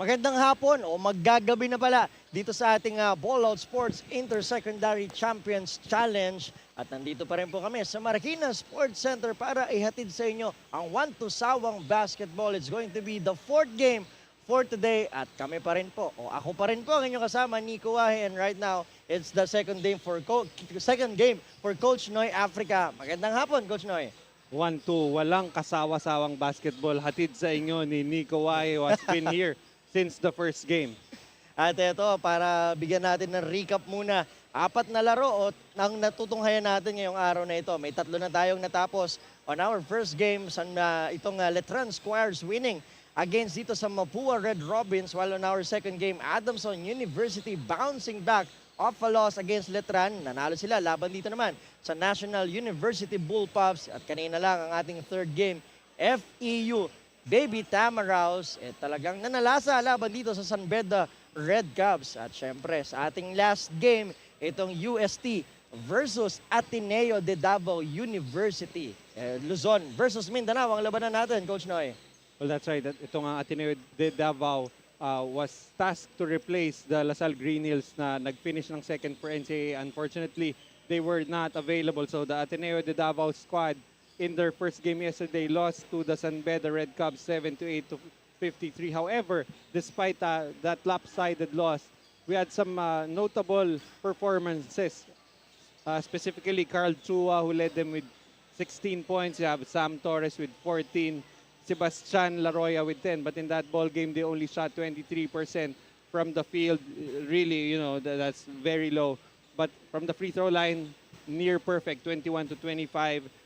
Magandang hapon o maggagabi na pala dito sa ating Ballout Sports Inter-Secondary Champions Challenge. At nandito pa rin po kami sa Marikina Sports Center para ihatid sa inyo ang 1-2 basketball. It's going to be the 4th game for today at kami pa rin po, o ako pa rin po ang inyong kasama, Nico Wahe, and right now, it's the second game for Coach Noy Africa. Magandang hapon, Coach Noy. 1-2, walang kasawa-sawang basketball. Hatid sa inyo ni Nico Wahe, who has been here since the first game. At ito, para bigyan natin ng recap muna, 4 na laro ang natutunghayan natin ngayong araw na ito. May 3 na tayong natapos on our first game sa itong Letran Squires winning against dito sa Mapua Red Robins, while on our second game, Adamson University bouncing back off a loss against Letran. Nanalo sila laban dito naman sa National University Bullpups. At kanina lang ang ating third game, FEU Baby Tamaraws, talagang nanalasa laban dito sa San Beda Red Cubs. At syempre, sa ating last game, itong UST versus Ateneo de Davao University. Luzon versus Mindanao ang labanan natin, Coach Noy. Well, that's right. Itong Ateneo de Davao was tasked to replace the Lasal Green Hills na nag-finish ng second for NCAA. Unfortunately, they were not available. So the Ateneo de Davao squad in their first game yesterday lost to the San Beda Red Cubs 7-8 to 53. However, despite that lopsided loss, we had some notable performances. Specifically, Carl Chua, who led them with 16 points. You have Sam Torres with 14. Sebastian Laroya with 10. But in that ball game, they only shot 23% from the field. Really, that's very low. But from the free throw line, near perfect, 21 to 25.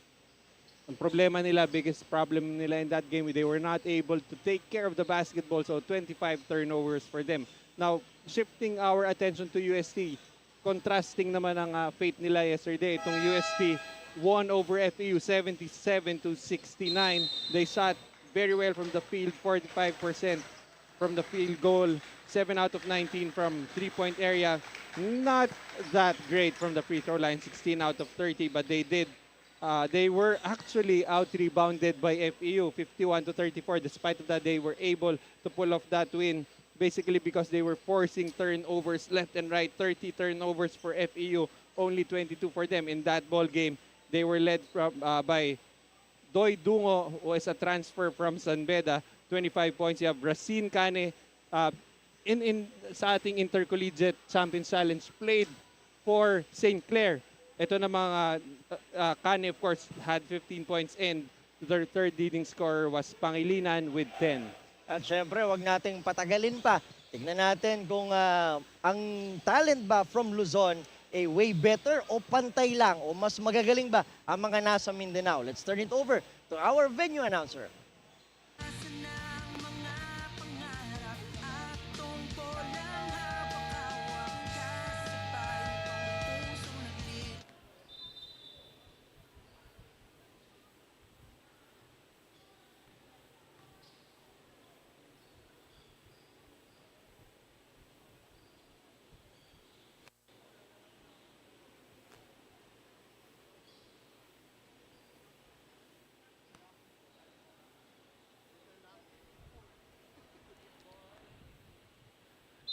Ang problema nila, biggest problem nila in that game, they were not able to take care of the basketball, so 25 turnovers for them. Now, shifting our attention to UST, contrasting naman ang fate nila yesterday. Itong UST won over FEU 77 to 69. They shot very well from the field, 45% from the field goal, 7 out of 19 from three-point area. Not that great from the free throw line, 16 out of 30, but they were actually out-rebounded by FEU, 51 to 34. Despite of that, they were able to pull off that win, basically because they were forcing turnovers left and right. 30 turnovers for FEU, only 22 for them. In that ball game, they were led by Doy Dungo, who is a transfer from San Beda, 25 points. You have Racine Cane, sa ating Intercollegiate Champions Challenge, played for St. Clair. Ito na mga Cane, of course, had 15 points, and their third leading scorer was Pangilinan with 10. At syempre, wag nating patagalin pa. Tignan natin kung ang talent ba from Luzon way better o pantay lang o mas magagaling ba ang mga nasa Mindanao. Let's turn it over to our venue announcer.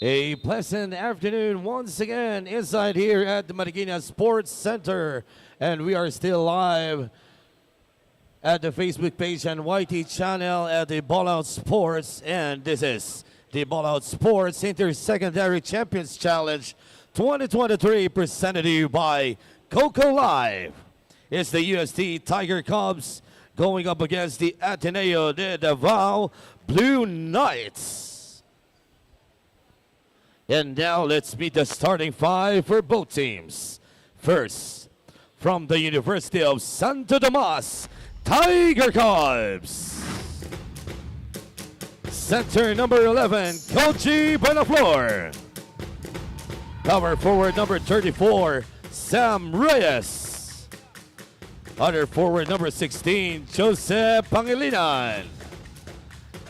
A pleasant afternoon once again inside here at the Marikina Sports Center. And we are still live at the Facebook page and YT channel at the Ballout Sports. And this is the Ballout Sports Inter-Secondary Champions Challenge 2023, presented to you by Coco Live. It's the UST Tiger Cubs going up against the Ateneo de Davao Blue Knights. And now let's meet the starting 5 for both teams. First, from the University of Santo Tomas, Tiger Cubs. Center number 11, Koji Benaflor. Power forward number 34, Sam Reyes. Other forward number 16, Joseph Pangilinan.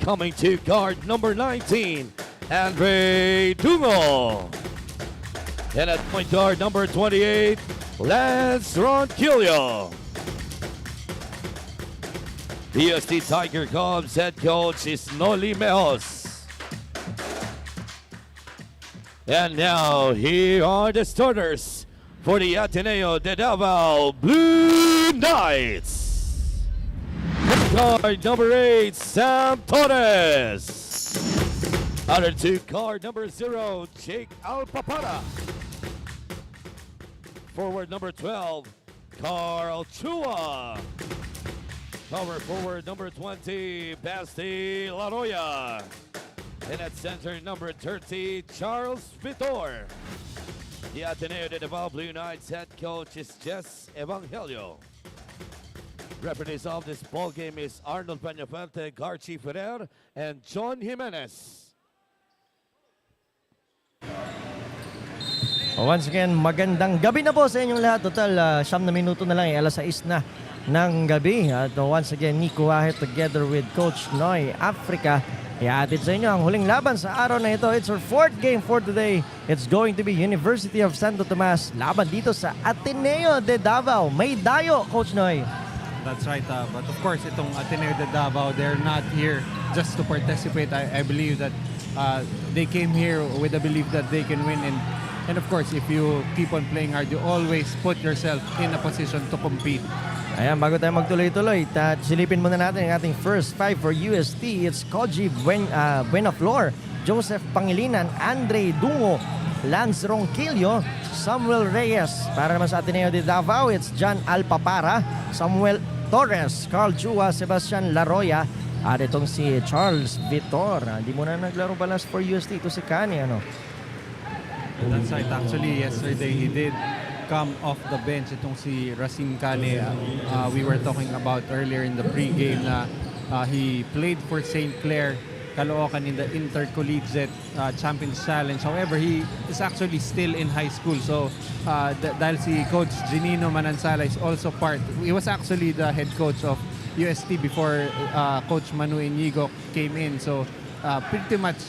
Coming to guard number 19, Andre Dungo. And at point guard number 28, Lance Ronquillo. The UST Tiger Cubs head coach is Noli Mejos. And now, here are the starters for the Ateneo de Davao Blue Knights. Card number 8, Sam Torres. Other 2, card number 0, Jake Alpapara. Forward number 12, Carl Chua. Power forward number 20, Basti Laroya. And at center number 30, Charles Vitor. The Ateneo de Davao Blue Knights head coach is Jess Evangelio. Referees of this ball game is Arnold Peñafuerte, Garchi Ferrer, and John Jimenez. Once again, magandang gabi na po sa inyong lahat. Total, 9 na minuto na lang, alas 6 na ng gabi. At once again, Nico Wahid together with Coach Noy Africa. Ihatid sa inyo ang huling laban sa araw na ito. It's our 4th game for today. It's going to be University of Santo Tomas. Laban dito sa Ateneo de Davao. May dayo, Coach Noy. That's right. But of course, itong Ateneo de Davao, they're not here just to participate. I believe that they came here with the belief that they can win. And of course, if you keep on playing hard, you always put yourself in a position to compete. Ayan, bago tayo magtuloy-tuloy, silipin muna natin ang ating first 5 for UST. It's Koji Buenaflor, Joseph Pangilinan, Andre Dungo, Lance Ronquillo, Samuel Reyes. Para naman sa Ateneo de Davao, it's John Alpapara, Samuel Torres, Carl Chua, Sebastian Laroya, at itong si Charles Vitor. Hindi mo na naglaro balas for UST. Ito si Kani, ano? That's right. Actually, yesterday he did come off the bench. Itong si Racine Cane, we were talking about earlier in the pre-game na he played for St. Clair, Caloocan in the Intercollegiate Champions Challenge. However, he is actually still in high school. So, dahil si Coach Ginino Manansala is also part. He was actually the head coach of UST before Coach Manu Inigo came in. So, pretty much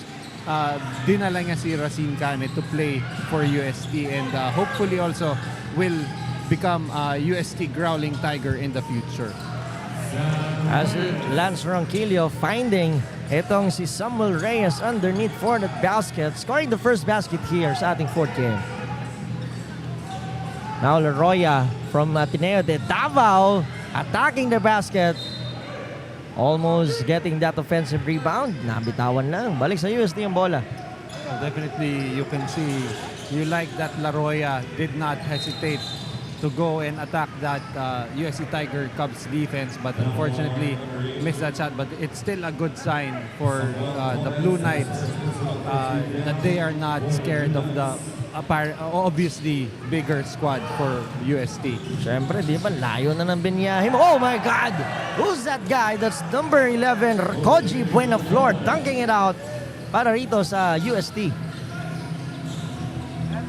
dinala niya si Racine Cane to play for UST and hopefully also will become UST Growling Tiger in the future. As Lance Ronquillo finding itong si Samuel Reyes underneath for that basket, scoring the first basket here sa ating 4th game. Now Laroya from Ateneo de Davao attacking the basket. Almost getting that offensive rebound. Nabitawan lang. Balik sa UST ang bola. Definitely, you can see, you like that Laroya did not hesitate to go and attack that USC Tiger Cubs defense, but unfortunately missed that shot. But it's still a good sign for the Blue Knights that they are not scared of the obviously bigger squad for UST. Siyempre, di ba? Layo na ng binyahe mo. Oh my God! Who's that guy? That's number 11, Koji Buenaflor, dunking it out para rito sa UST.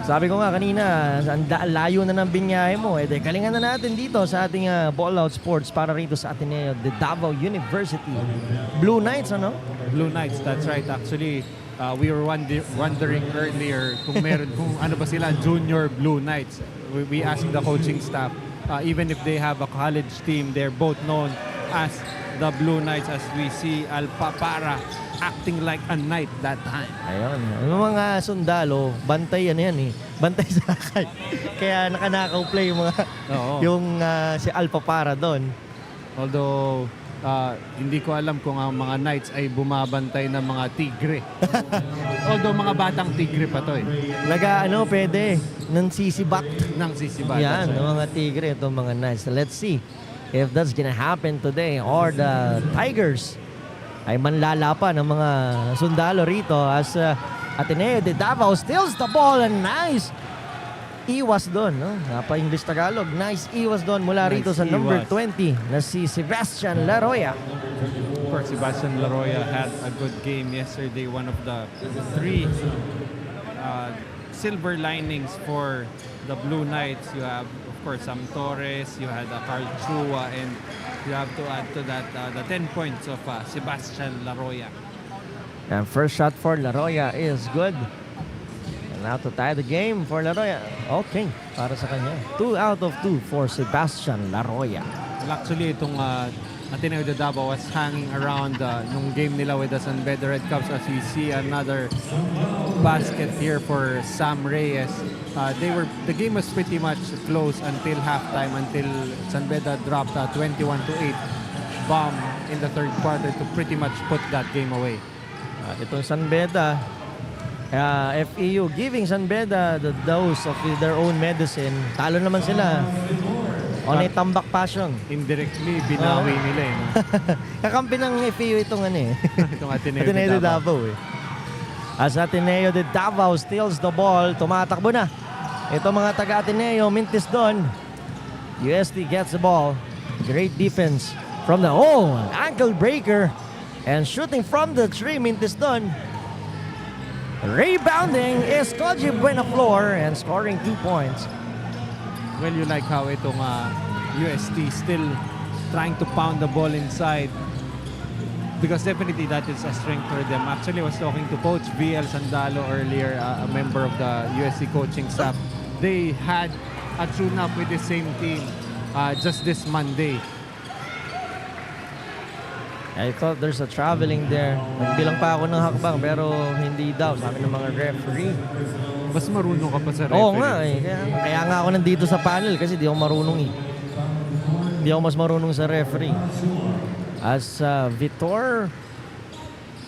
Sabi ko nga kanina, layo na ng binyahe mo. Eh, kalingan na natin dito sa ating Ballout Sports para rito sa Ateneo de Davao University. Blue Knights, ano? Blue Knights, that's right. Actually, we were wondering earlier kung ano ba sila, junior Blue Knights. We asked the coaching staff, even if they have a college team, they're both known as the Blue Knights, as we see Alpapara acting like a knight that time. Ayun. Yung mga sundalo, bantay yan eh. Bantay sa akay. Kaya nakanakaw play yung mga yung si Alpapara doon. Although hindi ko alam kung ang mga knights ay bumabantay ng mga tigre. Although mga batang tigre pa to eh. Pwede. Nang sisibat. Yan, Right. mga tigre itong mga knights. So let's see if that's gonna happen today or the Tigers ay manlala pa ng mga sundalo rito as Ateneo de Davao steals the ball and nice iwas doon, no? Napa-English Tagalog. Nice iwas doon mula rito sa number 20 na si Sebastian Laroya. Of course, Sebastian Laroya had a good game yesterday. One of the 3 silver linings for the Blue Knights. You have, of course, Sam Torres, you had Carl Chua, and you have to add to that the 10 points of Sebastian Laroya. And first shot for Laroya is good. And now to tie the game for Laroya. Okay, para sa kanya. 2 out of 2 for Sebastian Laroya. Well, actually, itong Ateneo de Davao was hanging around nung game nila with the San Beda Red Caps. As we see another basket here for Sam Reyes. The game was pretty much close until halftime, until San Beda dropped a 21-8 bomb in the third quarter to pretty much put that game away. Itong San Beda, FEU giving San Beda the dose of their own medicine. Talo naman sila. On a tambak passion. Indirectly, binawi nila eh. No? Kakampi ng FEU itong Itong Ateneo Ateneo de de Davao. Davao As Ateneo de Davao steals the ball, tumatakbo na. Ito mga taga Ateneo, mintis doon. UST gets the ball. Great defense from the ankle breaker. And shooting from the tree, mintis doon. Rebounding is Koji Buenaflor and scoring 2 points. Well, you like how itong UST still trying to pound the ball inside, because definitely that is a strength for them. Actually, I was talking to Coach VL Sandalo earlier, a member of the UST coaching staff. They had a tune-up with the same team just this Monday. I thought there's a traveling there. Nagbilang pa ako ng hakbang pero hindi daw, sabi ng mga referee. Mas marunong ka pa sa referee. Oo nga eh. Kaya nga ako nandito sa panel kasi di ako marunong eh. Di ako mas marunong sa referee. As Vitor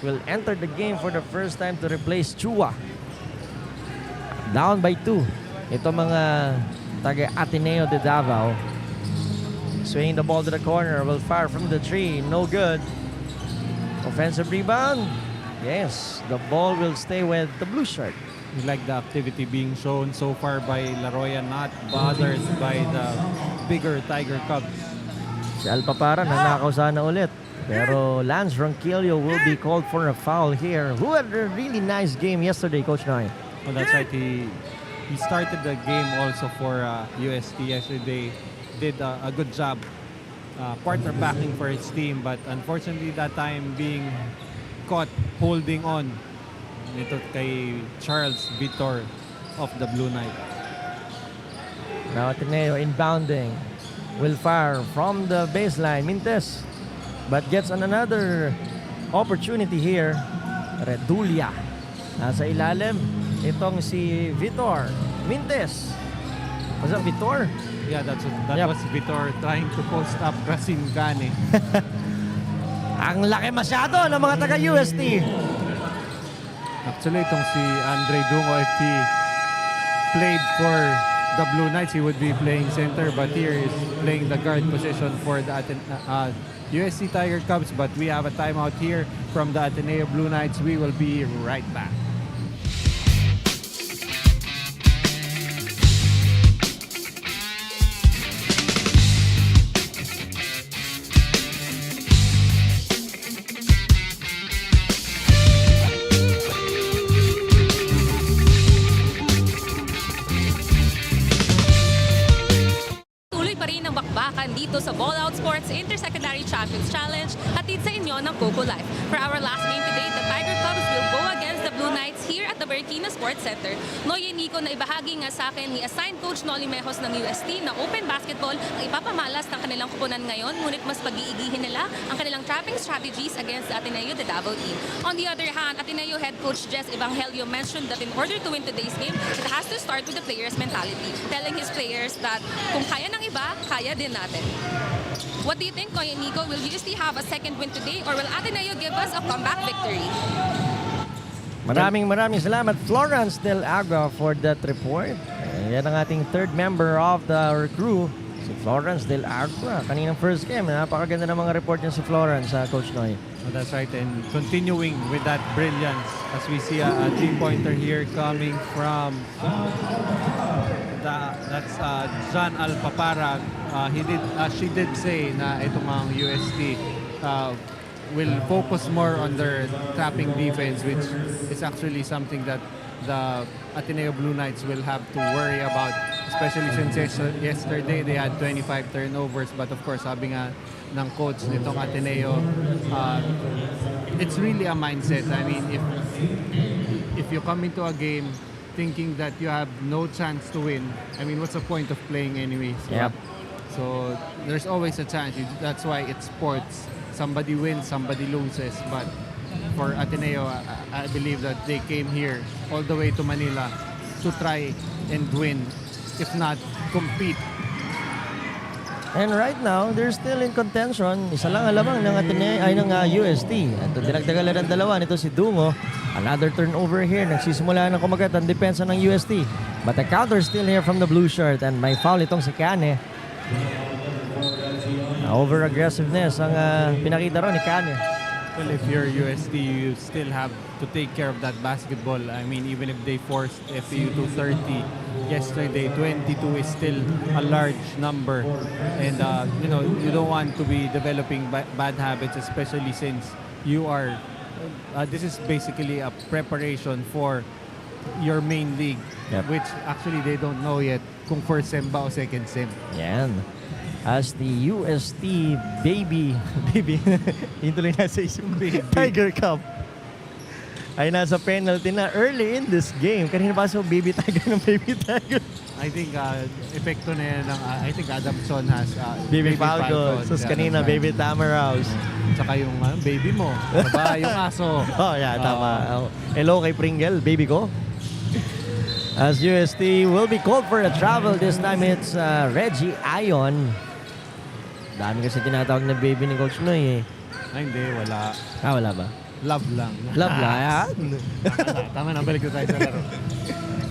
will enter the game for the first time to replace Chua. Down by 2. Ito mga taga Ateneo de Davao. Swinging the ball to the corner, will fire from the tree, no good. Offensive rebound. Yes, the ball will stay with the blue shirt. You like the activity being shown so far by Laroya, not bothered by the bigger Tiger Cubs. Si Alpapara nanakaw sana ulit. Pero Lance Ronquillo will be called for a foul here. Who had a really nice game yesterday, Coach Noy? Well, that's right. He started the game also for UST yesterday. Did a good job quarterbacking for his team, but unfortunately that time being caught holding on nito kay Charles Vitor of the Blue Knight. Now Ateneo inbounding. Will fire from the baseline. Mintes. But gets on another opportunity here. Redulia. Nasa ilalim. Itong si Vitor. Mintes. Was that Vitor? Yeah, that was Vitor trying to post up Rasim Gane. Ang laki masyado ng mga taga-UST. Actually, itong si Andre Dungo, if he played for the Blue Knights, he would be playing center. But here is playing the guard position for the UST Tiger Cubs. But we have a timeout here from the Ateneo Blue Knights. We will be right back. Dito sa Ballout Sports Intersecondary Champions Challenge, hatid sa inyo ng Coco Life. For our last game today, the Tiger Cubs will go against the Blue Knights here at the Marikina Sports Center. Noye Nico, na ibahagi nga sa akin ni assigned coach Noli Mejos ng UST na open basketball ang ipapamalas ng kanilang kupunan ngayon, ngunit mas pag-iigihin nila ang kanilang trapping strategies against the Ateneo de Davao team. On the other hand, Ateneo head coach Jess Evangelio mentioned that in order to win today's game, it has to start with the players' mentality, telling his players that kung kaya ng iba, kaya din natin. What do you think, Noye Nico? Will UST have a second win today or will Ateneo give us a comeback victory? Maraming salamat, Florence Del Agua, for that report. Yan ang ating third member of the crew, si Florence Del Agua. Kaninang first game, napakaganda ng mga report niya si Florence, Coach Noy. Oh, that's right, and continuing with that brilliance as we see a three-pointer here coming from that's John Alpapara. She did say na itong mga UST will focus more on their trapping defense, which is actually something that the Ateneo Blue Knights will have to worry about, especially since yesterday they had 25 turnovers. But of course, sabi nga ng coach nitong Ateneo, it's really a mindset. I mean, if you come into a game thinking that you have no chance to win, I mean, what's the point of playing anyway? Yep. So there's always a chance. That's why it's sports. Somebody wins, somebody loses. But for Ateneo, I believe that they came here all the way to Manila to try and win, if not compete. And right now, they're still in contention. Isa lang alamang ng Ateneo ay ng UST. At dinagdagan lang ng dalawa nito si Dungo. Another turnover here. Nagsisimula ng kumagat ang depensa ng UST. But the counter still here from the blue shirt. And may foul itong si Kane. Over-aggressiveness ang pinakita ron ni Kane. Well, if you're UST, you still have to take care of that basketball. I mean, even if they forced FAU to 30 yesterday, 22 is still a large number. And, you don't want to be developing bad habits, especially since you are, this is basically a preparation for your main league, which actually they don't know yet kung first sem ba o second sem. Yan. As the UST baby, yung tuloy nasa isang Tiger Cup ay nasa penalty na early in this game. Kanina pa so baby tiger ng baby tiger. I think epekto na yan ng, I think Adamson has Baby Falcon. So kanina baby Tamaraws. Tsaka yung baby mo. Diba? Yung aso. Oh yeah, tama. Hello kay Pringle, baby ko. As UST will be called for a travel. This time it's Reggie Ion. Dami kasi tinatawag na baby ni Coach Noy eh. Ay, hindi. Wala. Wala ba? Love lang. Love lang. Yan. Tama na. Balik ko tayo sa laro.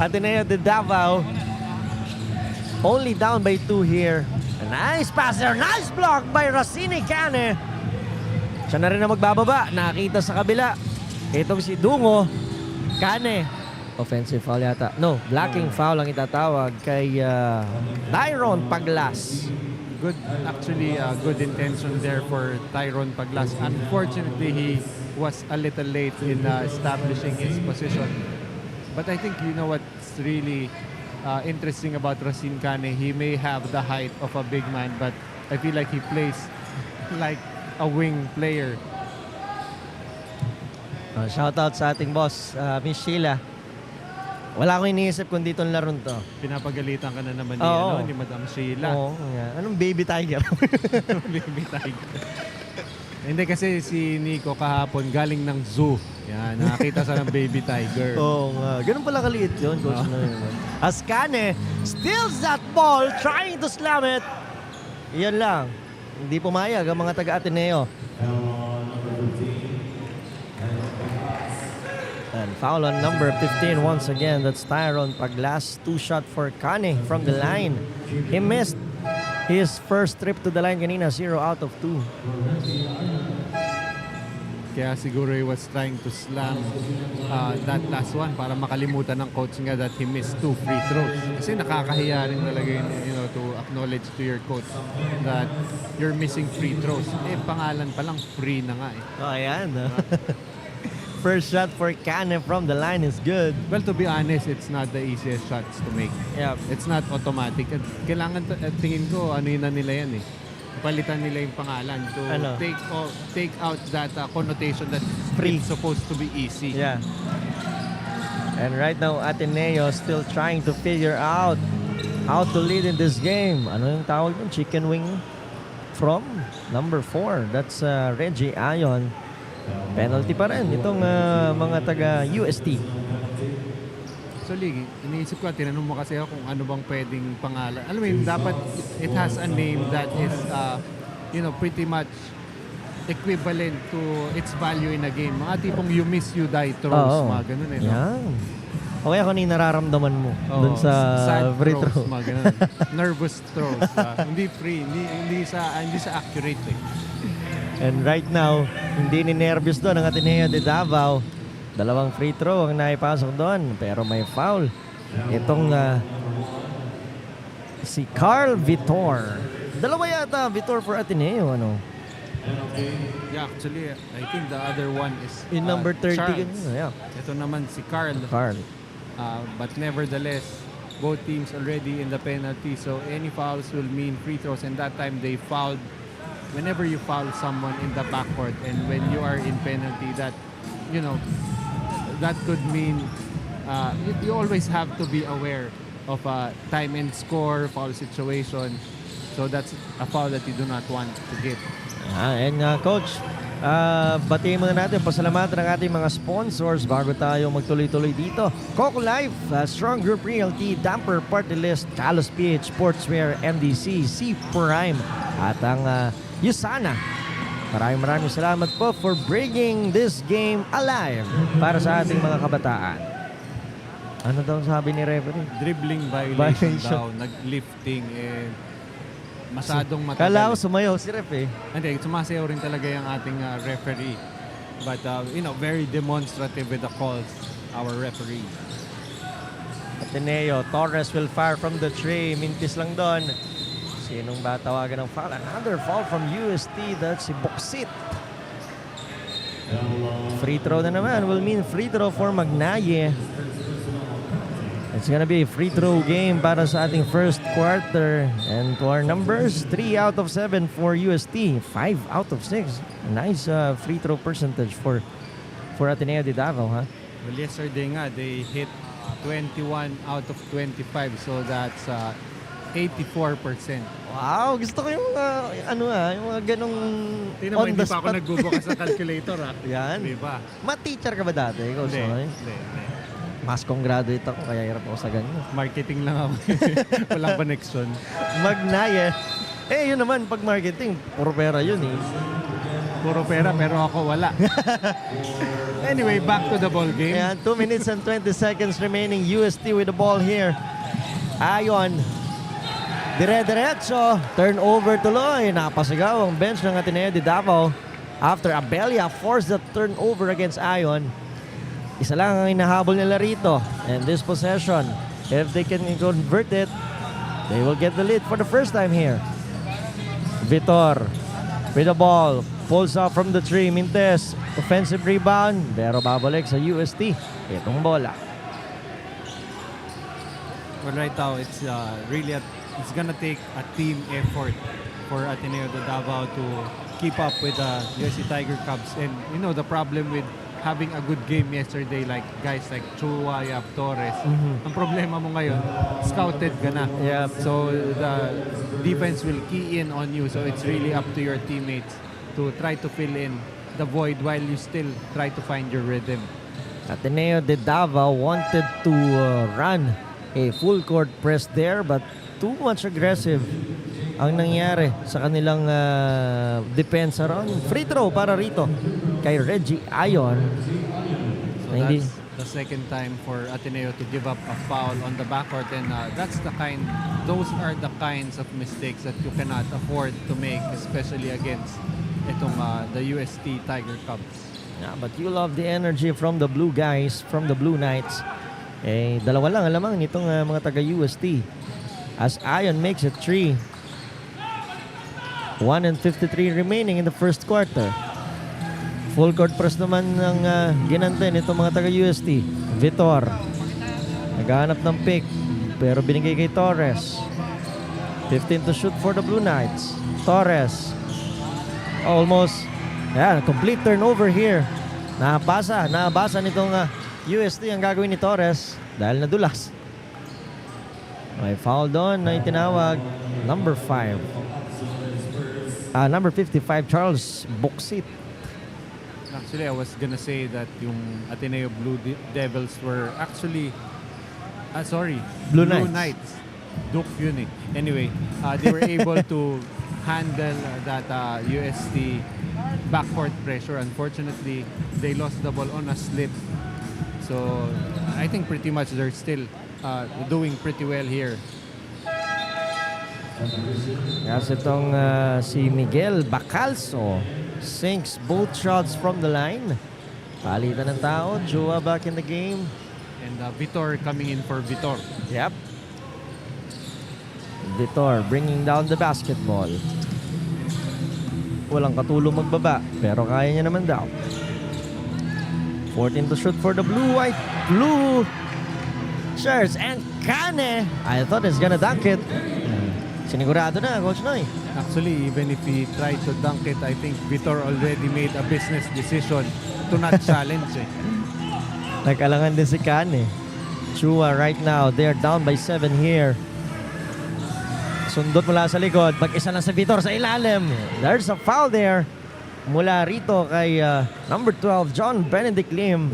Ateneo de Davao. Only down by 2 here. A nice pass there. Nice block by Racine Cane. Siya na rin na magbababa. Nakita sa kabila. Itong si Dungo. Cane. Offensive foul yata. No, blocking foul ang itatawag kay Tyron Paglas. Good intention there for Tyron Paglas. Unfortunately, he was a little late in establishing his position. But I think you know what's really interesting about Racine Cane. He may have the height of a big man, but I feel like he plays like a wing player. Shout out sa ating boss, Miss Sheila. Wala akong iniisip kung dito laron to. Pinapagalitan ka na naman ni Madam Sheila. Oo. Anong baby tiger? Baby tiger. Hindi kasi si Nico kahapon galing ng zoo. Yan, nakakita sa ng baby tiger. Oo nga. Ganun pala kaliit yun, Coach Noy. As Cane steals that ball, trying to slam it. Iyan lang. Hindi pumayag ang mga taga-Ateneo. And foul on number 15 once again. That's Tyron Paglas. 2-shot for Cane from the line. He missed his first trip to the line kanina. 0 out of 2. Kaya siguro he was trying to slam that last one para makalimutan ng coach nga that he missed 2 free throws. Kasi nakakahiya rin talaga yun, to acknowledge to your coach that you're missing free throws. Pangalan pa lang free na nga eh. Oh, ayan. First shot for Cane from the line is good. Well, to be honest, it's not the easiest shots to make. Yeah. It's not automatic. At kailangan, tingin ko, na nila yan eh. Palitan nila yung pangalan to take out that connotation that Free. it's supposed to be easy. Yeah. And right now, Ateneo still trying to figure out how to lead in this game. Ano yung tawag nun? Chicken wing from number 4. That's Reggie Ion. Penalty pa rin itong mga taga-UST. Actually, iniisip ko, tinanong mo kasi ako kung ano bang pwedeng pangalan. Alam mo yun, dapat it has a name that is, pretty much equivalent to its value in a game. Mga tipong you miss, you die throws, mga ganun eh. No? Yan. Okay, ako yung nararamdaman mo dun sa free throw. Mga ganun. Nervous throws. Hindi free, hindi sa accurate eh. And right now, hindi ni nervous doon ang Ateneo de Davao. 2 free throw ang naipasok doon, pero may foul. Itong si Carl Vitor. 2 yata Vitor for Ateneo, ano? Yeah, actually, I think the other one is In number 30. Charles. Yeah. Ito naman si Carl. But nevertheless, both teams already in the penalty, so any fouls will mean free throws, and that time they fouled. Whenever you foul someone in the backcourt and when you are in penalty, that that could mean you always have to be aware of time and score, foul situation. So that's a foul that you do not want to give. And Coach, batiin muna natin, pasalamatan ng ating mga sponsors bago tayo magtuloy-tuloy dito. Coco Life, Strong Group Realty, Damper Party List, Talos PH Sportswear, MDC, C Prime, at ang Yusana. Maraming salamat po for bringing this game alive para sa ating mga kabataan. Ano daw sabi ni referee? Dribbling violation daw, naglifting, masadong matagal. Kala ko sumayaw si ref eh. Hindi, sumasayaw rin talaga yung ating referee. But, very demonstrative with the calls, our referee. Ateneo, Torres will fire from the tray. Mintis lang doon. Sinong ba tawagan ng foul? Another foul from UST. That's si Boksit. Free throw na naman. Will mean free throw for Magnaye. It's gonna be a free throw game para sa ating first quarter. And to our numbers, 3 out of 7 for UST. 5 out of 6. Nice free throw percentage for Ateneo de Davao, huh? Well, yesterday nga, they hit 21 out of 25. So that's 84%. Wow, gusto ko yung yung mga ganong Tingnan mo, on hindi the pa ako spot. nagbubukas ng calculator, ha? Yan. Di ba? Ma-teacher ka ba dati? Ikaw, Hindi. sorry. Hindi. Mas kong graduate ako, kaya hirap ako sa ganyan. Marketing lang ako. Walang connection. Magnaye. Yun naman, pag marketing, puro pera yun eh. Puro pera, pero ako wala. Anyway, back to the ball game. Ayan, 2 minutes and 20 seconds remaining. UST with the ball here. Ayon. Dire-diretso. Turnover tuloy. Napasigaw ang bench ng Ateneo de Davao. After Abelia forced the turnover against Ayon. Isa lang ang inahabol nila rito. And this possession, if they can convert it, they will get the lead for the first time here. Vitor with the ball. Pulls up from the tree. Mintes. Offensive rebound. Pero babalik sa UST. Itong bola. Well, right now, it's really it's gonna take a team effort for Ateneo de Davao to keep up with the USC Tiger Cubs. And the problem with having a good game yesterday, like guys like Chua, Yap, Torres, ang problema mo ngayon, scouted ka na. Yep. So the defense will key in on you. So it's really up to your teammates to try to fill in the void while you still try to find your rhythm. Ateneo de Davao wanted to run a full court press there, but too much aggressive ang nangyari sa kanilang depensa ron. Free throw para rito kay Reggie Ayon. So that's the second time for Ateneo to give up a foul on the backcourt, and those are the kinds of mistakes that you cannot afford to make, especially against the UST Tiger Cubs. Yeah, but you love the energy from the Blue guys, from the Blue Knights. Dalawa lang alamang nitong mga taga-UST. As Ayon makes it 3. 1:53 remaining in the first quarter. Full court press naman ng ginante nitong mga taga-UST. Vitor. Naghahanap ng pick, pero binigay kay Torres. 15 to shoot for the Blue Knights. Torres. Almost. Yeah, complete turnover here. Nabasa nitong UST ang gagawin ni Torres dahil nadulas. May foul doon na itinawag. Number 55, Charles Boksit. Actually, I was gonna say that yung Ateneo Blue Devils were actually, Blue Knights. Duke yun eh. Anyway, they were able to handle that UST backcourt pressure. Unfortunately, they lost the ball on a slip. So, I think pretty much they're still doing pretty well here. Kasi itong si Miguel Bacalso sinks both shots from the line. Palitan ng tao. Chua back in the game. And Vitor coming in for Vitor. Yep. Vitor bringing down the basketball. Walang katulong magbaba, pero kaya niya naman daw. 14 to shoot for the blue shirts, and Kane. I thought he's gonna dunk it. Sinigurado na, Coach Noy. Actually, even if he tried to dunk it, I think Vitor already made a business decision to not challenge eh. Nagkalangan din si Kane. Chua right now, they're down by 7 here. Sundot mula sa likod. Mag-isa lang sa Vitor sa ilalim. There's a foul there. Mula rito kay number 12, John Benedict Lim.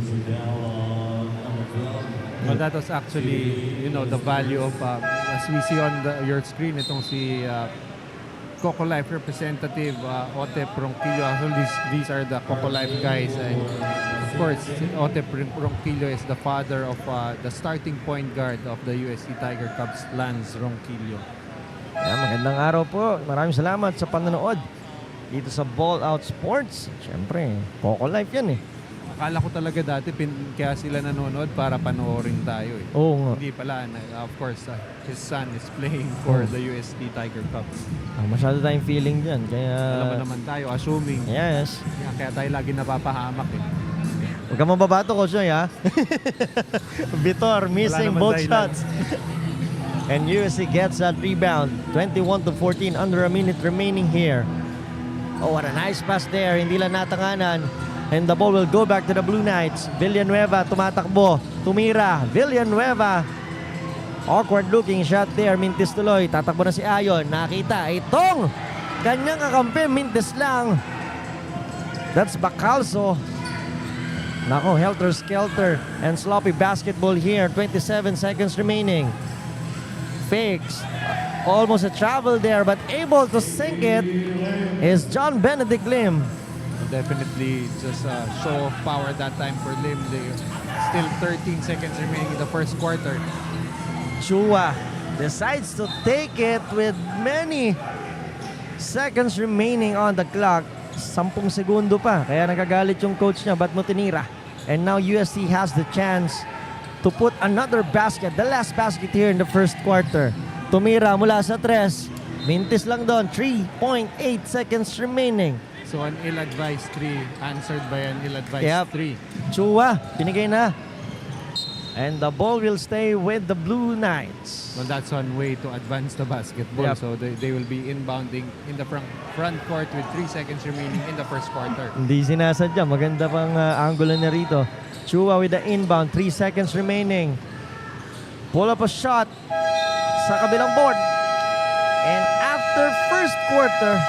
Well, that was actually, the value of, as we see on your screen, itong si Coco Life representative, Otep Ronquillo. Actually, these are the Coco Life guys. And of course, Otep Ronquillo is the father of the starting point guard of the UST Tiger Cubs, Lance Ronquillo. Magandang araw po. Maraming salamat sa panonood dito sa Ballout Sports. Siyempre, Coco Life yan eh. Akala ko talaga dati kaya sila nanonood para panoorin tayo eh. Oo nga. Hindi pala. Of course, his son is playing for the UST Tiger Cubs. Masyado tayong feeling dyan. Kaya... Alam mo naman tayo, assuming. Yes. Kaya tayo lagi napapahamak eh. Huwag ka mababato, Coach Noy, ha? Vitor missing both shots. And USC gets that rebound. 21-14, under a minute remaining here. Oh, what a nice pass there. Hindi lang natanganan. And the ball will go back to the Blue Knights. Villanueva tumatakbo. Tumira. Villanueva. Awkward looking shot there. Mintis tuloy. Tatakbo na si Ayon. Nakita itong kanyang kakampi. Mintis lang. That's Bacalso. Nako, helter-skelter and sloppy basketball here. 27 seconds remaining. Fakes. Almost a travel there, but able to sink it is John Benedict Lim. Definitely just a show of power that time for Lim. Still 13 seconds remaining in the first quarter. Chua decides to take it with many seconds remaining on the clock. 10 segundo pa, kaya nagagalit yung coach niya, ba't mo tinira? And now USC has the chance to put another basket, the last basket here in the first quarter. Tumira mula sa 3. Mintis lang doon. 3.8 seconds remaining. So an ill-advised 3 answered by an ill-advised 3. Chua, binigay na. And the ball will stay with the Blue Knights. Well, that's one way to advance the basketball. So they will be inbounding in the front court with 3 seconds remaining in the first quarter. Hindi sinasadya. Maganda pang angulo na rito. Chua with the inbound. 3 seconds remaining. Pull up a shot sa kabilang board. And after first quarter,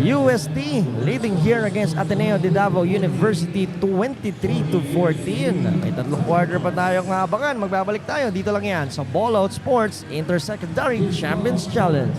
UST leading here against Ateneo de Davao University 23-14. May 3 quarter pa tayong abangan. Magbabalik tayo dito lang yan sa Ballout Sports Intersecondary Champions Challenge.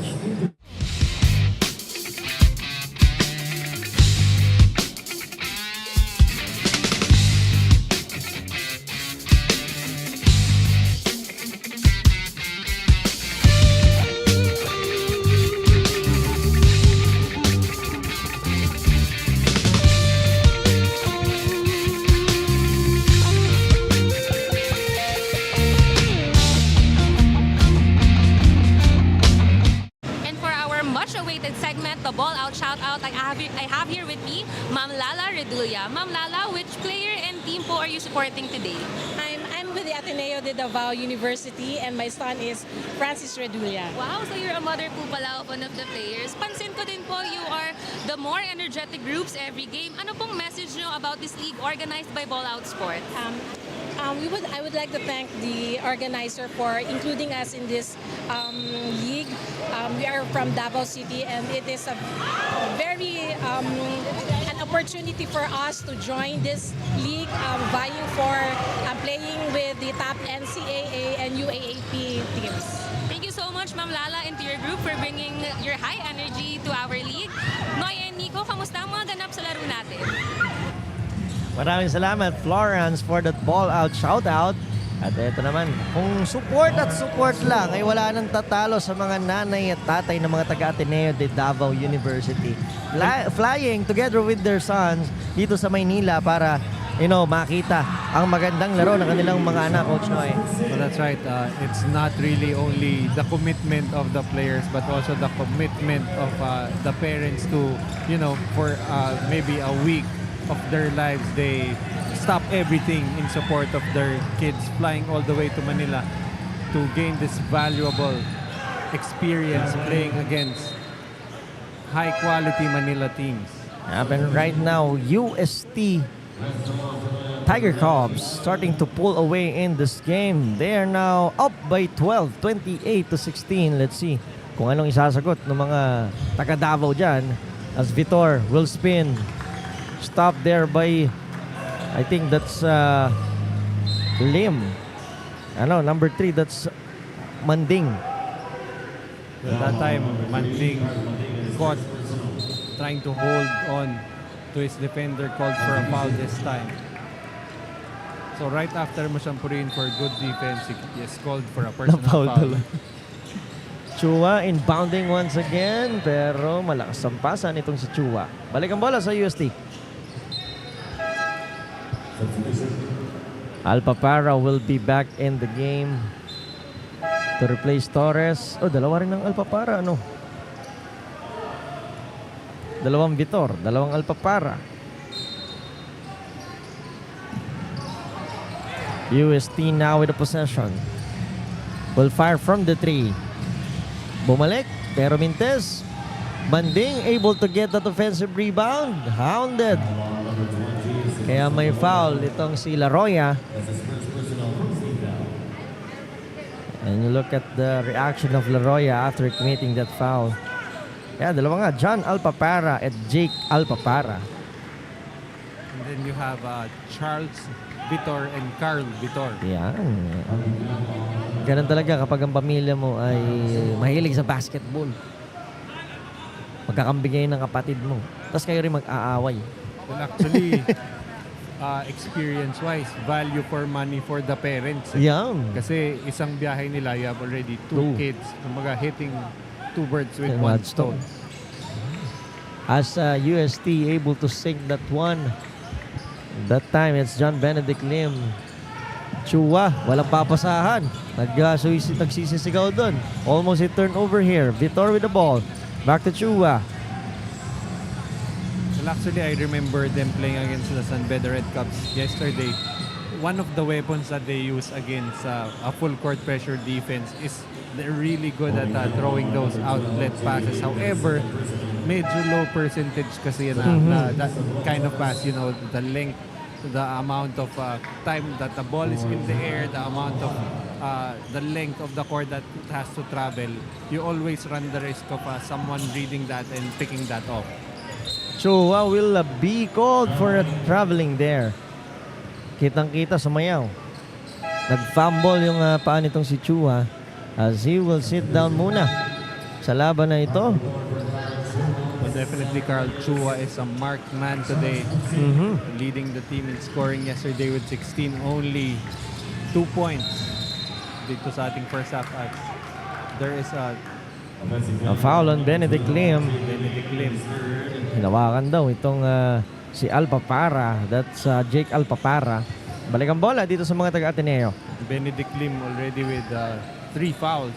The ball out shout out. I have here with me Ma'am Lala Redulla. Ma'am Lala, which player and team po are you supporting today? I'm with the Ateneo de Davao University and my son is Francis Redulla. Wow, so you're a mother po pala of one of the players. Pansin ko din po, you are the more energetic groups every game. Ano pong message nyo about this league organized by Ballout Sports? I would like to thank the organizer for including us in this league. We are from Davao City and it is a very an opportunity for us to join this league, vying for playing with the top NCAA and UAAP teams. Thank you so much, Ma'am Lala, and to your group for bringing your high energy to our league. Noy and Nico, kamusta ang mga ganap sa laro natin? Maraming salamat, Florence, for that ball out shoutout. At ito naman, kung support at support lang ay wala nang tatalo sa mga nanay at tatay ng mga taga-Ateneo de Davao University. Flying together with their sons dito sa Maynila para makita ang magandang laro ng kanilang mga anak, Coach Noy. Well, that's right. It's not really only the commitment of the players but also the commitment of the parents to, for maybe a week of their lives, they stop everything in support of their kids, flying all the way to Manila to gain this valuable experience playing against high-quality Manila teams. And right now, UST Tiger Cubs starting to pull away in this game. They are now up by 12, 28-16. Let's see kung anong isasagot ng mga taga Davao dyan, as Vitor will spin. Stop there by, I think that's Lim. Number 3, that's Manding. At that time, Manding caught trying to hold on to his defender, called for a foul this time. So right after mo siyang purihin for good defense, he is called for a personal Na-foul foul. tuloy. Chua inbounding once again, pero malakas ang pasan itong si Chua. Balik ang bola sa UST. Alpapara will be back in the game to replace Torres. Dalawa rin ng Alpapara, ano? Dalawang Vitor, dalawang Alpapara. UST now with the possession. Will fire from the 3. Bumalik, pero Mintes. Banding able to get that offensive rebound. Hounded. Kaya may foul itong si Laroya. And you look at the reaction of Laroya after committing that foul. Kaya dalawa nga, John Alpapara at Jake Alpapara. And then you have Charles Vitor and Carl Vitor. Yan. Ganun talaga kapag ang pamilya mo ay mahilig sa basketball. Magkakambigay ng kapatid mo. Tapos kayo rin mag-aaway. Well, actually, experience-wise, value for money for the parents. Yan. Kasi isang biyahe nila, you have already two kids. Kumaga, hitting two birds with And one one stone. As UST able to sink that one. That time, it's John Benedict Lim. Chua, walang papasahan. Nagsisisigaw doon. Almost a turnover here. Vitor with the ball. Back to Chua. Well, actually, I remember them playing against the San Beda Red Cubs yesterday. One of the weapons that they use against a full court pressure defense is they're really good at throwing those outlet passes. However, medyo low percentage kasi na that kind of pass, the length, the amount of time that the ball is in the air, the amount of the length of the court that it has to travel, you always run the risk of someone reading that and picking that off. Chua will be called for traveling there. Kitang-kita sumayaw. Nag-fumble yung paa nitong si Chua as he will sit down muna sa laban na ito. Well, definitely Carl Chua is a marked man today, leading the team in scoring yesterday with 16, only 2 points dito sa ating first half. There is a foul on Benedict Lim. Benedict Lim. Hinawakan daw itong si Alpapara. That's Jake Alpapara. Balik ang bola dito sa mga taga-Ateneo. Benedict Lim already with 3 fouls.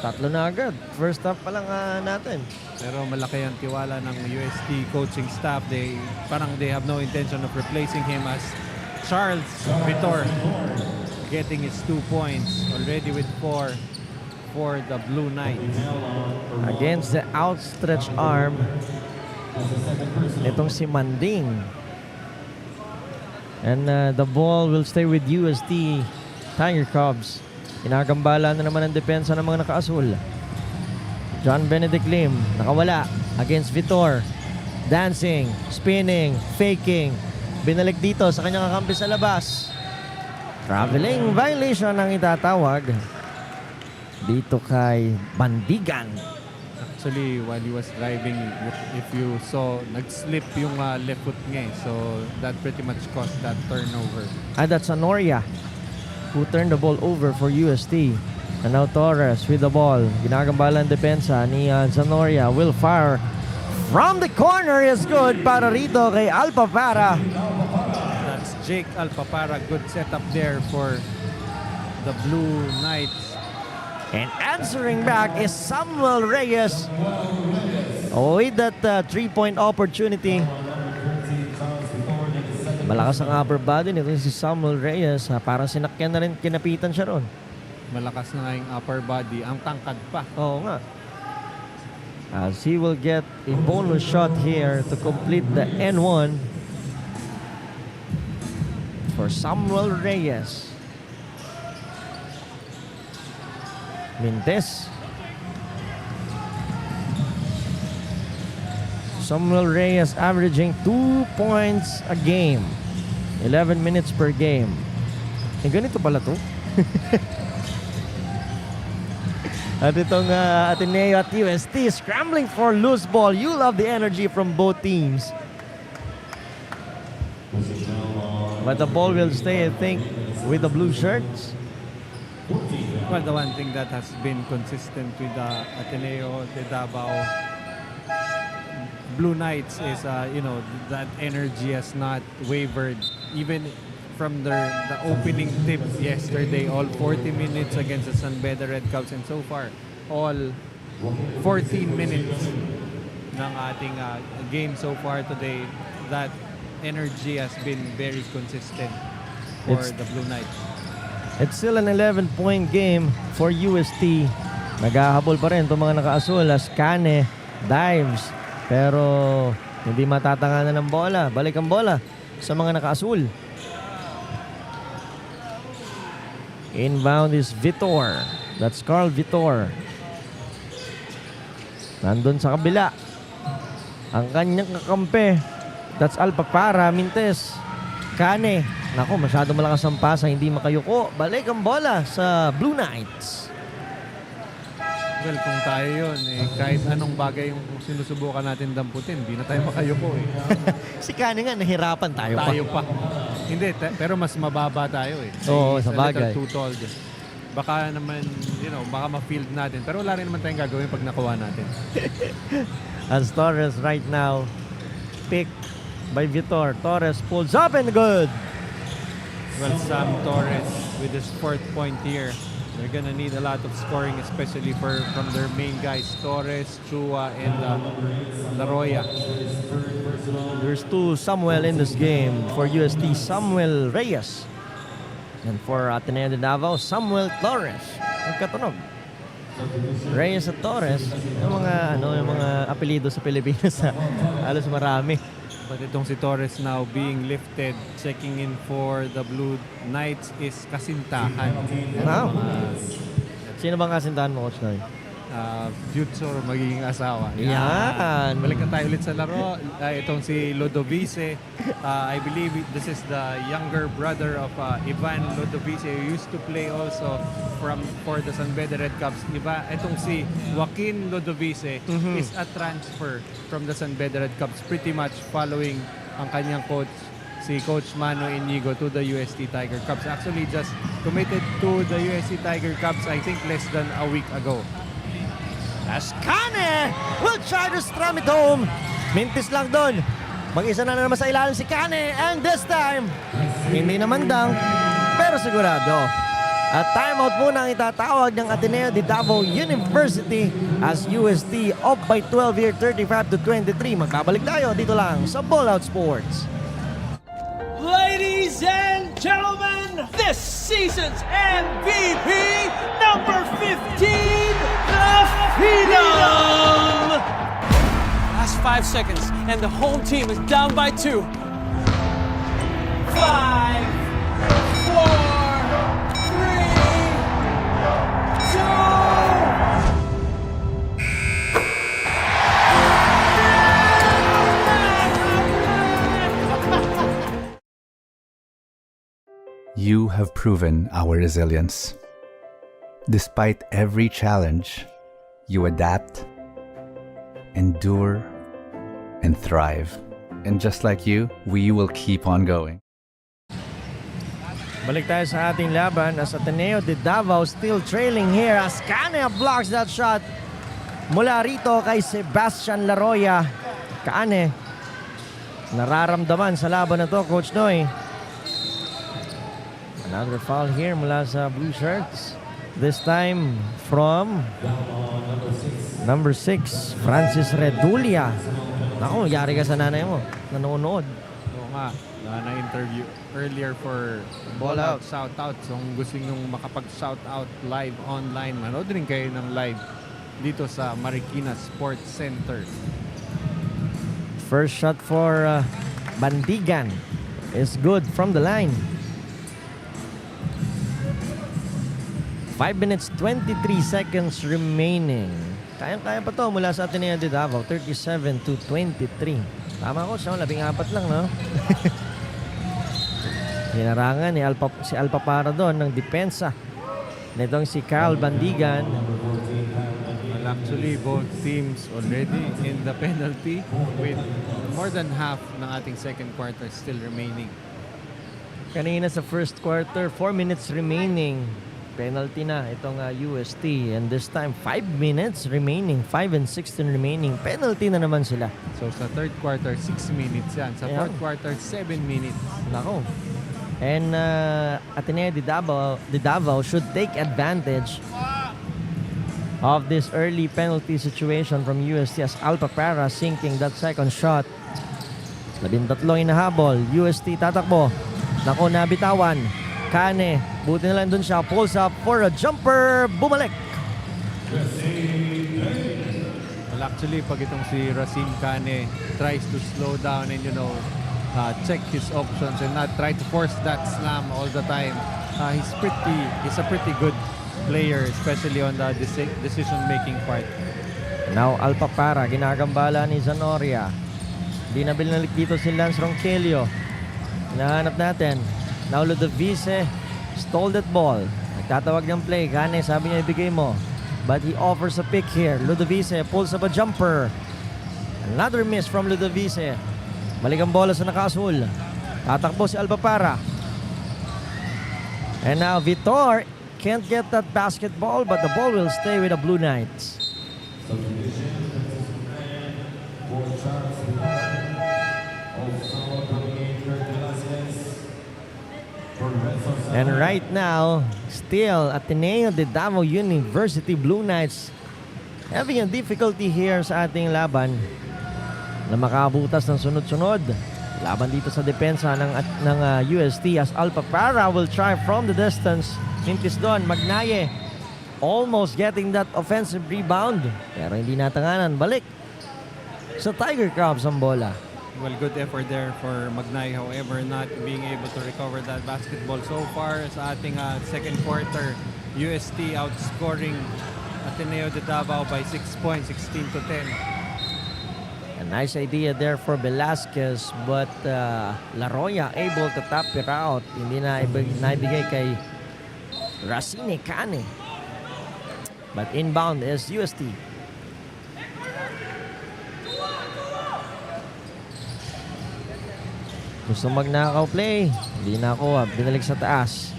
Tatlo na agad. First half pa lang natin. Pero malaki ang tiwala ng UST coaching staff. They have no intention of replacing him as Charles Vitor getting his 2 points already with 4 for the Blue Knights. Against the outstretched arm itong si Manding. And the ball will stay with UST Tiger Cubs. Inagambala na naman ang depensa ng mga naka-asul. John Benedict Lim, nakawala against Vitor. Dancing, spinning, faking. Binalik dito sa kanyang kakampi sa labas. Traveling violation ang itatawag dito kay Bandigan. Actually, while he was driving, if you saw, nag-slip yung left foot niya. So, that pretty much caused that turnover. And that's Anoria who turned the ball over for UST. And now Torres with the ball. Ginagambala ang depensa ni Zanoria. Will fire from the corner is good para rito kay Alpapara. That's Jake Alpapara. Good setup there for the Blue Knights. And answering back is Samuel Reyes. With that 3-point opportunity. Malakas ang upper body nito si Samuel Reyes. Parang sinakyan na rin, kinapitan siya ron. Malakas na nga yung upper body. Ang tangkad pa. Oo nga. As he will get a bonus shot here to complete the N1 for Samuel Reyes. Mintes Samuel Reyes averaging 2 points a game. 11 minutes per game. Ganito pala to. At itong Ateneo at UST scrambling for loose ball. You love the energy from both teams. But the ball will stay, I think, with the blue shirts. Well, the one thing that has been consistent with the Ateneo de Davao Blue Knights is, that energy has not wavered. Even from the opening tip yesterday, all 40 minutes against the San Beda Red Caps, and so far, all 14 minutes ng ating game so far today, that energy has been very consistent for the Blue Knights. It's still an 11-point game for UST. Naghahabol pa rin itong mga nakaasul as Kane dives. Pero hindi matatanganan ng bola. Balik ang bola sa mga nakaasul. Inbound is Vitor. That's Carl Vitor. Nandun sa kabila. Ang kanyang kakampi. That's Alpapara Mintes. Kane. Nako, masyado malakas ang pasa. Hindi makayuko. Balik ang bola sa Blue Knights. Well, kung tayo yun, kahit anong bagay yung sinusubukan natin damputin, hindi na tayo makayuko eh. Si Kane nga, nahirapan tayo pa. Tayo pa. Hindi, pero mas mababa tayo eh. Oo, He's sa a little bagay. too tall din. Baka naman, baka ma-field natin. Pero wala rin naman tayong gagawin pag nakuha natin. As Torres right now, picked by Vitor. Torres pulls up and good. Well, Sam Torres with his 4th point here. They're gonna need a lot of scoring, especially from their main guys, Torres, Chua, and Laroya. There's 2 Samuel in this game. For UST, Samuel Reyes. And for Ateneo de Davao, Samuel Torres. Ang katunog. Reyes at Torres, yung mga apelido sa Pilipinas, halos marami. But itong si Torres now being lifted, checking in for the Blue Knights is kasintahan. Wow. Sino bang kasintahan mo, Coach Noy? Future magiging asawa. Yan. Balik na tayo ulit sa laro. Itong si Lodovice. I believe this is the younger brother of Ivan Lodovice, who used to play also for the San Beda Red Caps. Itong si Joaquin Lodovice is a transfer from the San Beda Red Caps, pretty much following ang kanyang coach, si Coach Mano Inigo, to the UST Tiger Cubs. Actually just committed to the UST Tiger Cubs, I think less than a week ago. As Kane will try to strum it home. Mintis lang doon. Mag-isa na naman sa ilalim si Kane. And this time, hindi naman dang, pero sigurado. At timeout muna ang itatawag ng Ateneo de Davao University as UST up by 12 here, 35-23. Magbabalik tayo dito lang sa Ballout Sports. Ladies and gentlemen, this season's MVP, number 15, the Phenom! Last 5 seconds, and the home team is down by 2. 5, 4, 3, 2. You have proven our resilience. Despite every challenge, you adapt, endure, and thrive. And just like you, we will keep on going. Balik tayo sa ating laban as Ateneo de Davao still trailing here as Kane blocks that shot mula rito kay Sebastian Laroya. Kane, nararamdaman sa laban na to, Coach Noy. Another foul here mula sa blue shirts. This time from number 6, Francis Redulia. Naku, yari ka sa nanay mo. Nanonood. Oo nga, na-interview earlier for Ballout Shoutout. So kung gusto nyo makapag-shoutout live online, manood rin kayo ng live dito sa Marikina Sports Center. First shot for Bandigan is good from the line. 5 minutes, 23 seconds remaining. Kayang-kaya pa to mula sa Ateneo de Davao, 37-23. Tama ko, siya 14 lang, no? Hinarangan ni si Alpa para doon ng depensa nitong si Carl Bandigan. Well, actually, both teams already in the penalty with more than half ng ating second quarter still remaining. Kanina sa first quarter, 4 minutes remaining. Penalty na itong UST. And this time, 5 minutes remaining. 5 and 16 remaining. Penalty na naman sila. So sa third quarter, 6 minutes yan. Sa Ayan. fourth quarter, 7 minutes. Nako. And Ateneo de Davao should take advantage of this early penalty situation from UST as Alpa Para sinking that second shot. 13 inahabol. UST tatakbo. Nako, nabitawan. Kane, buti na lang dun siya. Pulls up for a jumper. Bumalik. Well, actually, pag itong si Racine Cane tries to slow down and, check his options and not try to force that slam all the time, he's a pretty good player, especially on the decision-making part. Now, Alpa Para, ginagambala ni Zanoria. Di na binalik dito si Lance Ronquillo. Hinahanap natin. Now, Ludovice stole that ball. Nagtatawag ng play. Kane, sabi niya, ibigay mo. But he offers a pick here. Ludovice pulls up a jumper. Another miss from Ludovice. Balik ang bola sa nakasul. Tatakbo si Alpa Para. And now, Vitor can't get that basketball, but the ball will stay with the Blue Knights. And right now, still Ateneo de Davao University Blue Knights having a difficulty here sa ating laban na makabutas ng sunod-sunod. Laban dito sa depensa ng UST as Alpa Para will try from the distance. Mintis doon, Magnaye almost getting that offensive rebound pero hindi natanganan. Balik sa Tiger Crabs ang bola. Well, good effort there for Magnay. However, not being able to recover that basketball so far sa ating second quarter. UST outscoring Ateneo de Davao by 6 points, 16-10. A nice idea there for Velasquez, but Laroya able to tap it out. Hindi na naibigay kay Racine Cane. But inbound is UST. Gusto magnakaw play. Hindi na ako. Binalik sa taas.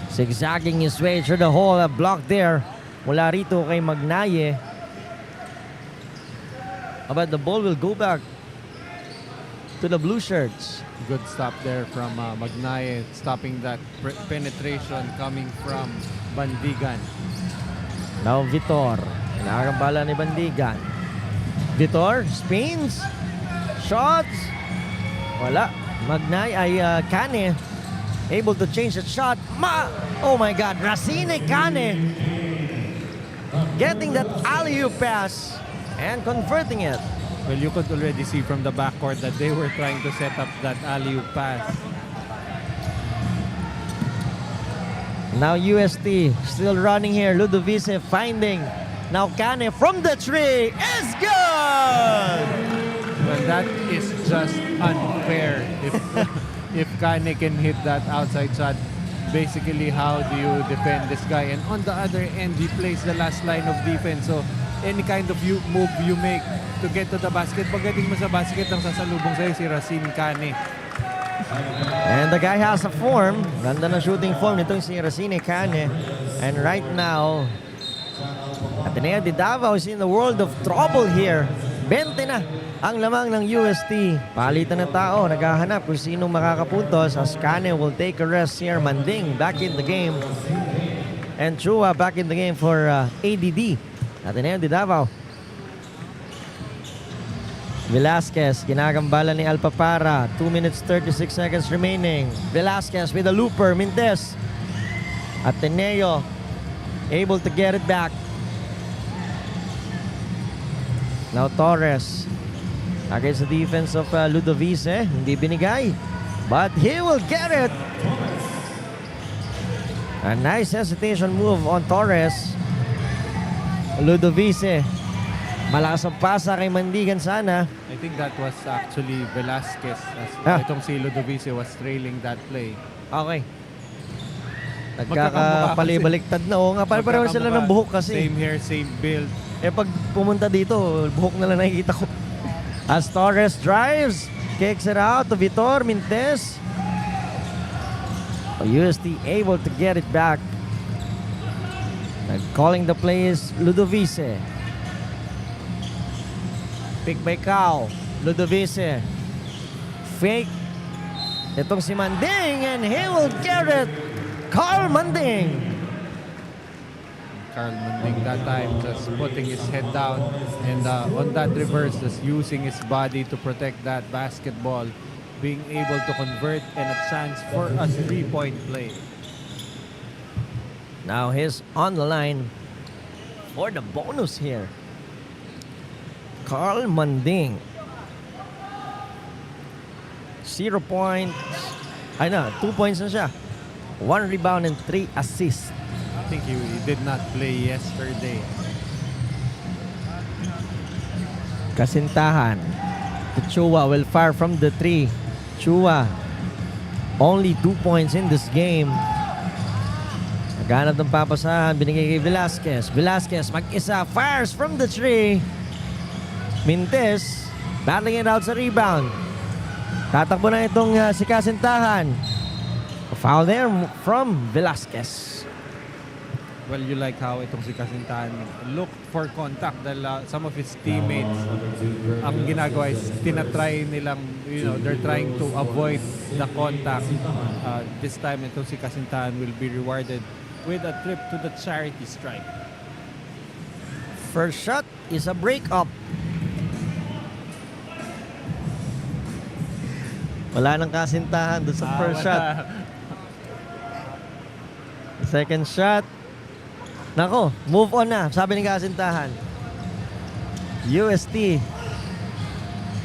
Zigzagging his way through the hole. A block there. Mula rito kay Magnaye. But the ball will go back to the blue shirts. Good stop there from Magnaye, stopping that penetration coming from Bandigan. Now Vitor. Nakakabala ni Bandigan. Vitor spins. Shots. Wala. Magnay ay Cane able to change the shot. Oh my God, Racine Cane getting that alley-oop pass and converting it. Well, you could already see from the backcourt that they were trying to set up that alley-oop pass. Now UST still running here. Ludovice finding. Now Cane from the tree is good. Well, that is just unfair. If Kane can hit that outside shot, basically how do you defend this guy? And on the other end, he plays the last line of defense. So any kind of move you make to get to the basket, pagdating mo sa basket, ang sasalubong sa'yo si Racine Cane. And the guy has a form. Ganda na shooting form nitong si Racine Cane. And right now, Ateneo de Davao is in the world of trouble here. 20 na ang lamang ng UST. Palitan ng tao, naghahanap kung sino makakapuntos as Cane will take a rest here. Manding back in the game. And Chua back in the game for ADD. Ateneo de Davao. Velasquez, ginagambala ni Alpa Para. 2 minutes 36 seconds remaining. Velasquez with a looper. Mintes. Ateneo able to get it back. Now Torres. Against the defense of Ludovice. Hindi binigay. But he will get it. A nice hesitation move on Torres. Ludovice Malakas ang pasa kay Mandigan sana. I think that was actually Velasquez. Itong si Ludovice was trailing that play. Okay. Nagkakapalibaliktad na. Oo nga, pareho sila ng buhok kasi. Same hair, same build. Pag pumunta dito, buhok na lang nakikita ko. As Torres drives, kicks it out to Vitor Mintes. UST able to get it back. And calling the play is Ludovice. Pick by Cal. Ludovice. Fake. Itong si Manding and he will get it. Carl Manding. Carl Manding that time just putting his head down and on that reverse just using his body to protect that basketball, being able to convert and a chance for a 3-point play. Now he's on the line for the bonus here. Carl Manding. 0 points. 2 points na siya. 1 rebound and 3 assists. I think he did not play yesterday. Kasintahan. Chua will fire from the 3. Chua only 2 points in this game. Naghanap ng papasahan, binigay kay Velasquez. Velasquez mag-isa, fires from the 3. Mintes battling it out sa rebound. Tatakbo na itong si Kasintahan. A foul there from Velasquez. Well, you like how itong si Kasintahan looked for contact dahil some of his teammates ang ginagawa is tinatry nilang, they're trying to avoid the contact. This time itong si Kasintahan will be rewarded with a trip to the charity stripe. First shot is a break-up. Wala nang Kasintahan doon sa first shot. Second shot. Nako, move on na, sabi ni Kasintahan. UST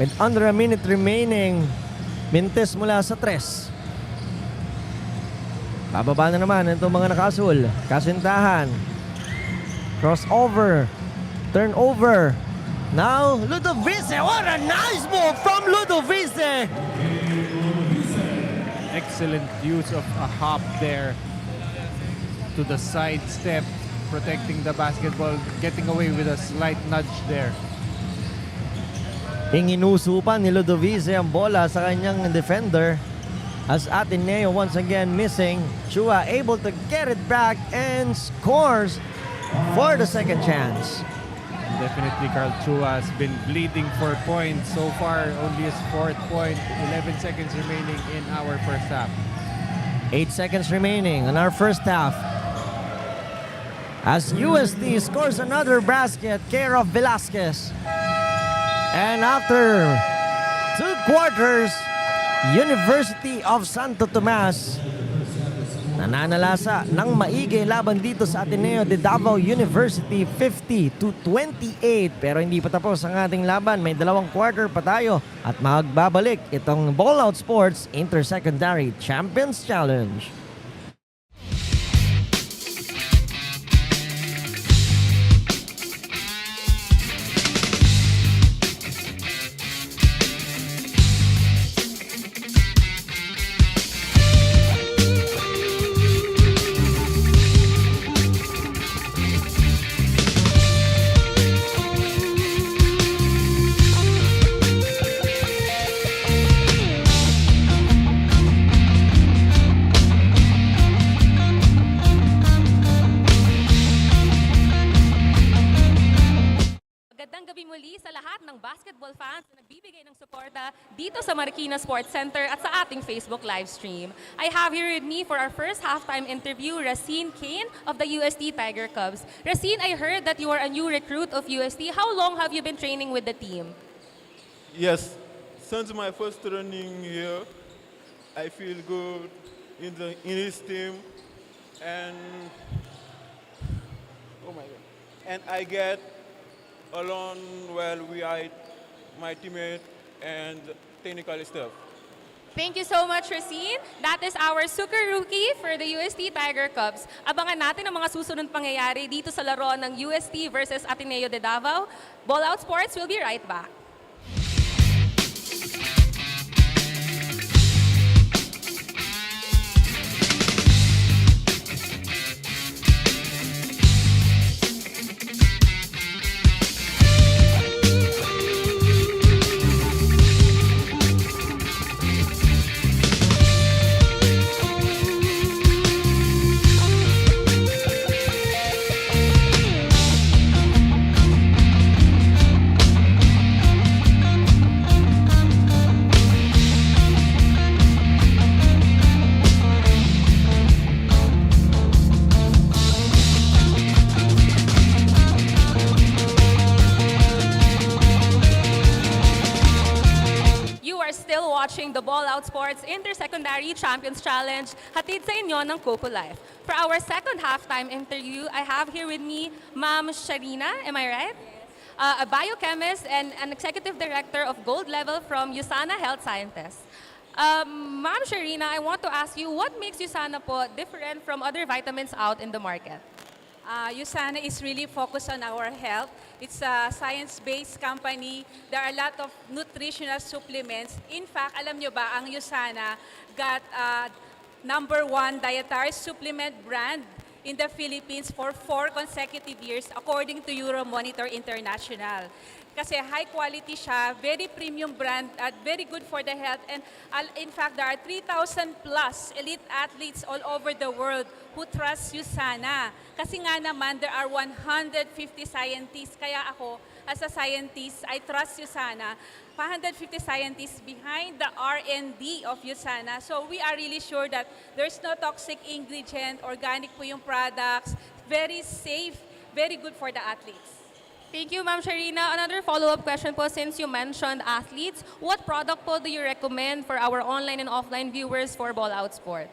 with under a minute remaining. Mintes mula sa 3. Bababa na naman itong mga nakasul. Kasintahan. Crossover. Turnover. Now, Ludovice. What a nice move from Ludovice. Excellent use of a hop there to the side step, protecting the basketball, getting away with a slight nudge there. Inusupan ni Ludovice ang bola sa kanyang defender. As Ateneo once again missing, Chua able to get it back and scores for the second chance. Definitely Carl Chua has been bleeding for points so far, only his 4th point, 11 seconds remaining in our first half. 8 seconds remaining in our first half. As USD scores another basket, care of Velasquez. And after 2 quarters, University of Santo Tomas nananalasa ng maigi laban dito sa Ateneo de Davao University 50-28. Pero hindi pa tapos ang ating laban. May 2 quarter pa tayo at magbabalik itong Ballout Sports Intersecondary Champions Challenge. Magandang gabi muli sa lahat ng basketball fans na nagbibigay ng suporta dito sa Marikina Sports Center at sa ating Facebook live stream. I have here with me for our first halftime interview, Racine Kane of the UST Tiger Cubs. Racine, I heard that you are a new recruit of UST. How long have you been training with the team? Yes, since my first training here, I feel good in this team, and and I get along well with my teammate and technical staff. Thank you so much, Racine. That is our super rookie for the UST Tiger Cubs. Abangan natin ang mga susunod pangyayari dito sa laro ng UST versus Ateneo de Davao. Ballout Sports will be right back. You are still watching the Ballout Sports Intersecondary Champions Challenge, hatid sa inyo ng Coco Life. For our second halftime interview, I have here with me Ma'am Sharina, am I right? A biochemist and an executive director of Gold Level from USANA Health Sciences. Ma'am Sharina, I want to ask you, what makes USANA po different from other vitamins out in the market? USANA is really focused on our health. It's a science-based company. There are a lot of nutritional supplements. In fact, alam nyo ba, ang USANA got #1 dietary supplement brand in the Philippines for 4 consecutive years according to Euromonitor International. Kasi high quality siya, very premium brand at very good for the health. And in fact, there are 3,000 plus elite athletes all over the world who trust USANA. Kasi nga naman, there are 150 scientists. Kaya ako, as a scientist, I trust USANA. 150 scientists behind the R&D of USANA. So we are really sure that there's no toxic ingredient, organic po yung products, very safe, very good for the athletes. Thank you, Ma'am Sharina. Another follow-up question po, since you mentioned athletes, what product po do you recommend for our online and offline viewers for Ballout Sports?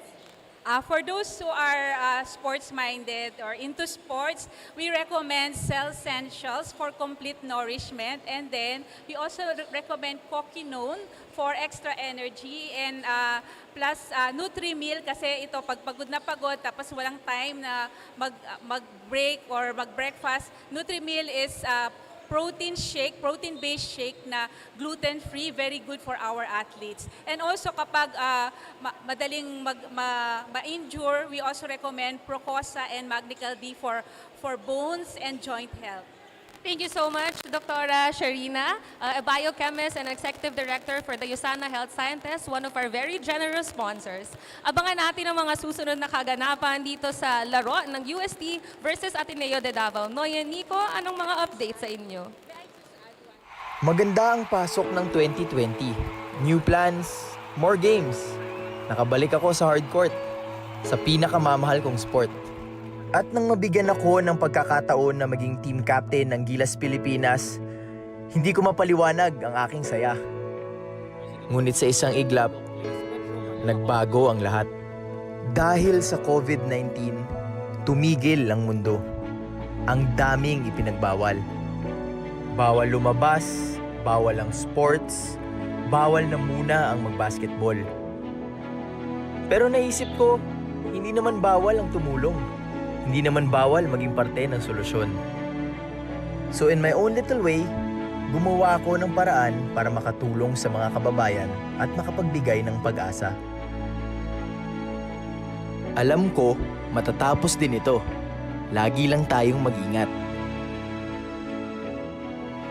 For those who are sports-minded or into sports, we recommend Cell Essentials for complete nourishment. And then, we also recommend Coquinone for extra energy. And plus, Nutri-Meal kasi ito, pag pagod na pagod, tapos walang time na mag-break or mag-breakfast, Nutri-Meal is protein shake, protein-based shake na gluten-free, very good for our athletes. And also kapag madaling ma-injure, we also recommend Procosa and Magnical D for bones and joint health. Thank you so much, Dr. Sharina, a biochemist and executive director for the USANA Health Sciences, one of our very generous sponsors. Abangan natin ang mga susunod na kaganapan dito sa laro ng UST versus Ateneo de Davao. Noye, Nico, anong mga updates sa inyo? Maganda ang pasok ng 2020. New plans, more games. Nakabalik ako sa hardcourt, sa pinakamamahal kong sport. At nang mabigyan ako ng pagkakataon na maging team captain ng Gilas Pilipinas, hindi ko mapaliwanag ang aking saya. Ngunit sa isang iglap, nagbago ang lahat. Dahil sa COVID-19, tumigil ang mundo. Ang daming ipinagbawal. Bawal lumabas, bawal ang sports, bawal na muna ang magbasketball. Pero naisip ko, hindi naman bawal ang tumulong. Hindi naman bawal maging parte ng solusyon. So in my own little way, gumawa ako ng paraan para makatulong sa mga kababayan at makapagbigay ng pag-asa. Alam ko, matatapos din ito. Lagi lang tayong mag-ingat.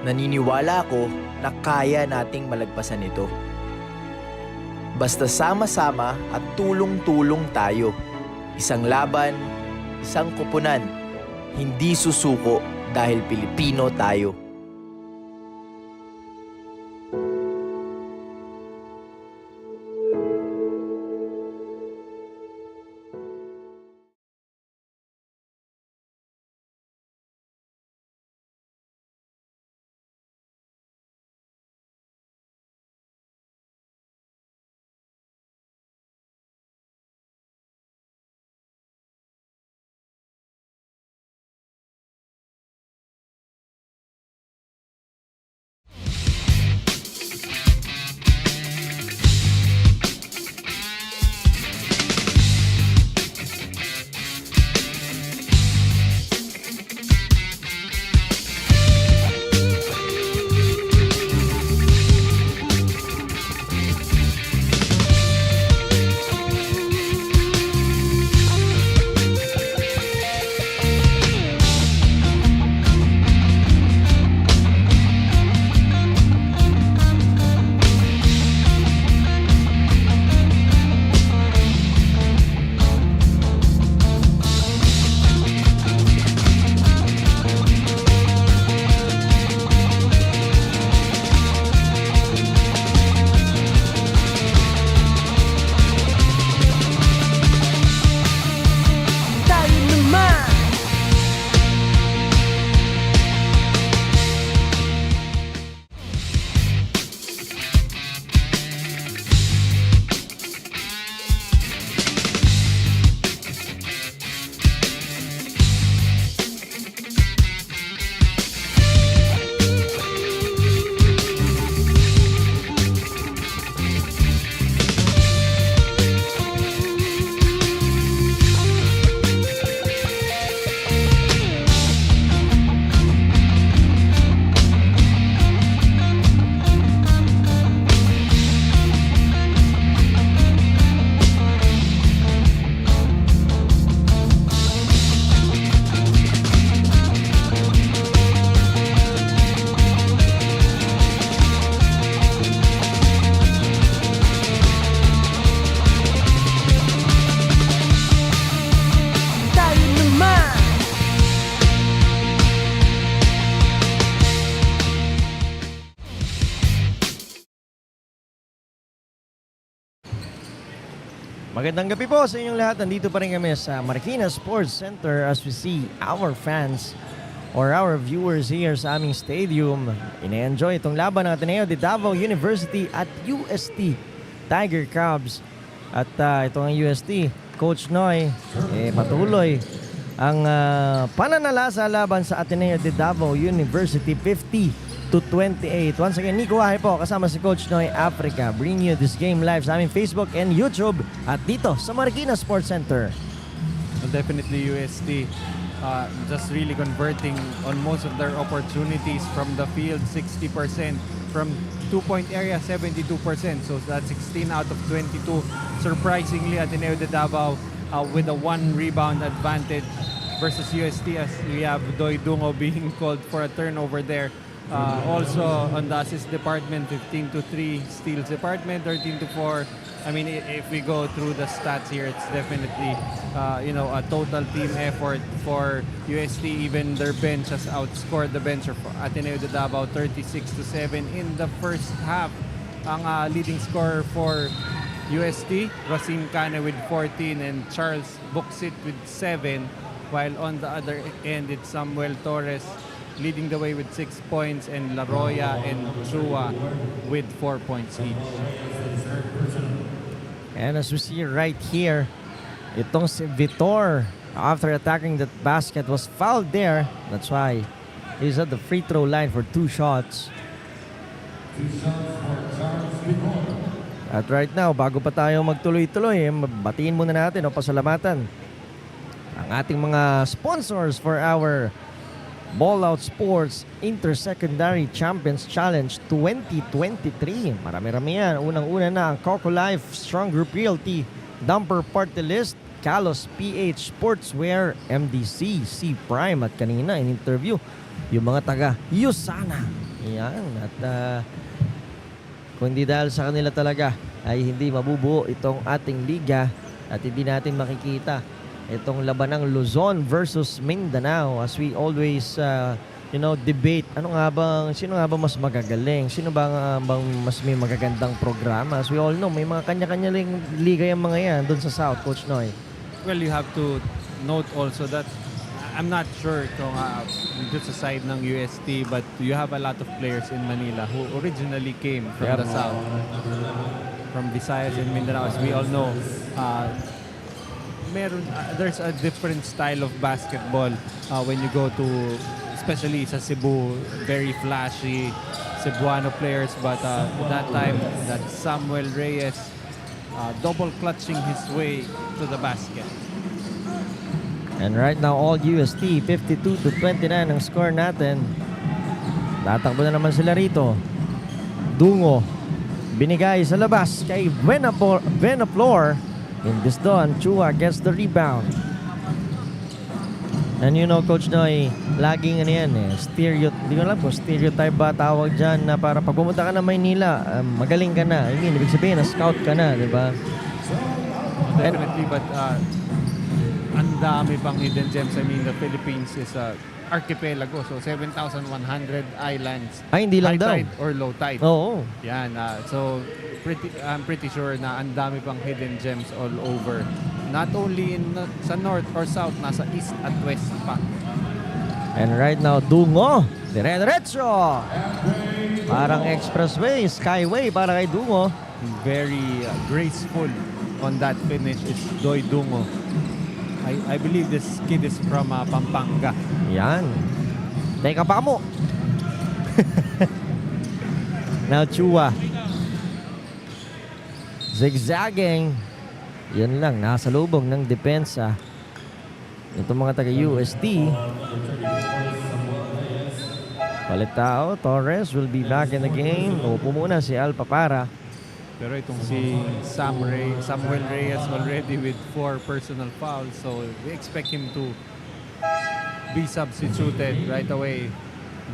Naniniwala ako na kaya nating malagpasan ito. Basta sama-sama at tulong-tulong tayo. Isang laban, isang kupunan, hindi susuko dahil Pilipino tayo. Magandang gabi po sa inyong lahat. Nandito pa rin kami sa Marikina Sports Center as we see our fans or our viewers here sa aming stadium. Ina-enjoy itong laban ng Ateneo de Davao University at UST Tiger Cubs. At ito ang UST, Coach Noy, patuloy ang pananala sa laban sa Ateneo de Davao University 50-28. Once again, Nico Wahe po kasama si Coach Noy Africa. Bring you this game live sa aming Facebook and YouTube at dito sa Marikina Sports Center. Well, definitely UST just really converting on most of their opportunities from the field, 60%. From 2-point area, 72%. So that's 16 out of 22. Surprisingly, Ateneo de Davao with a 1 rebound advantage versus UST as we have Doy Dungo being called for a turnover there. Also on the assist department, 15-3. Steals department, 13-4. I mean, if we go through the stats here, it's definitely a total team effort for UST. Even their bench has outscored the bench of Ateneo de Davao 36-7 in the first half. Ang leading scorer for UST, Rasim Kane with 14 and Charles Buxit with 7. While on the other end, it's Samuel Torres leading the way with 6 points and La Roya and Chua with 4 points each. And as we see right here, itong si Vitor, after attacking that basket, was fouled there. That's why he's at the free throw line for 2 shots. At right now, bago pa tayo magtuloy-tuloy, batiin muna natin o pasalamatan ang ating mga sponsors for our Ballout Sports Intersecondary Champions Challenge 2023. Marami-rami yan. Unang-una na ang Coco Life, Strong Group Realty, Dumper Party List, Kalos PH Sportswear, MDC, C Prime at kanina in interview yung mga taga Yusana. Yan. At kung hindi dahil sa kanila talaga ay hindi mabubuo itong ating liga at hindi natin makikita itong labanang Luzon versus Mindanao as we always debate sino nga ba mas magagaling, sino ba bang mas may magagandang programa. As we all know, may mga kanya-kanya liga yung mga yan doon sa South, Coach Noy. Well, you have to note also that I'm not sure kung dito sa side ng UST, but you have a lot of players in Manila who originally came from the South, from Visayas and Mindanao. As we all know, there's a different style of basketball when you go to, especially sa Cebu, very flashy Cebuano players, but that time that Samuel Reyes double clutching his way to the basket. And right now all UST 52-29 ang score natin. Tatakbo na naman sila rito. Dungo binigay sa labas kay Venaflor. In this done, Chua gets the rebound. And you know, Coach Noy, laging hindi ko alam kung stereotype ba tawag dyan na para pag pumunta ka na Maynila, magaling ka na. I mean, ibig sabihin na scout ka na, di ba? Definitely, but ang dami pang hidden gems. I mean, the Philippines is a archipelago, so 7,100 islands. Ay, hindi lang daw. High tide or low tide. Oo. Yan, so I'm pretty sure na ang dami pang hidden gems all over. Not only sa north or south, nasa east at west pa. And right now, Dungo, dire-diretso. Parang expressway, skyway para kay Dungo. Very graceful on that finish is Doy Dungo. I believe this kid is from Pampanga. Yan. Teka pa mo. Now Chua. Zigzagging. Yan lang, nasa lubong ng depensa. Itong mga taga-UST. Palit tao, Torres will be back in the game. Upo muna si Alpa Para. Pero itong si Samuel Reyes already with 4 personal fouls. So we expect him to be substituted right away.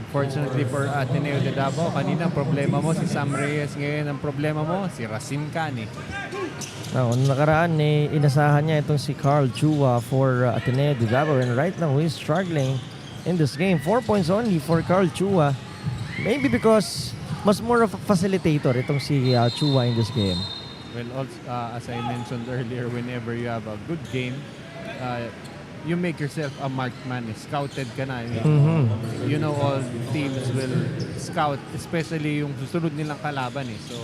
Unfortunately for Ateneo de Davao, kanina problema mo si Sam Reyes. Ngayon ang problema mo si Rasim Kane. Noong nakaraan, inasahan niya itong si Carl Chua for Ateneo de Davao. And right now, he's struggling in this game. 4 points only for Carl Chua. Maybe because mas more of a facilitator itong si Chua in this game. Well, also, as I mentioned earlier, whenever you have a good game, you make yourself a marked man. Scouted ka na. I mean, you know all teams will scout, especially yung susunod nilang kalaban. So,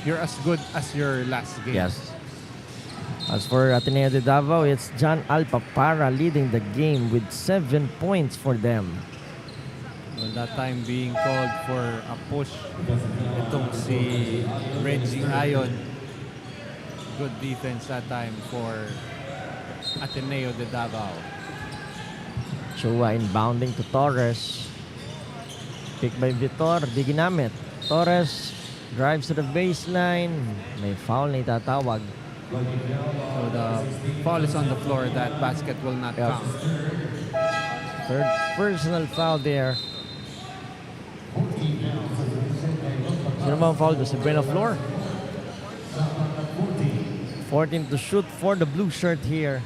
you're as good as your last game. Yes. As for Ateneo de Davao, it's John Alpapara leading the game with 7 points for them. Well, that time being called for a push. Itong si Reggie Ayon. Good defense that time for Ateneo de Davao. Chua inbounding to Torres. Pick by Vitor, di ginamit. Torres drives to the baseline. May foul na itatawag. So the foul is on the floor. That basket will not count. Third personal foul there. Sino ba ang foul doon? Si Buena Flor. 14 to shoot for the blue shirt here.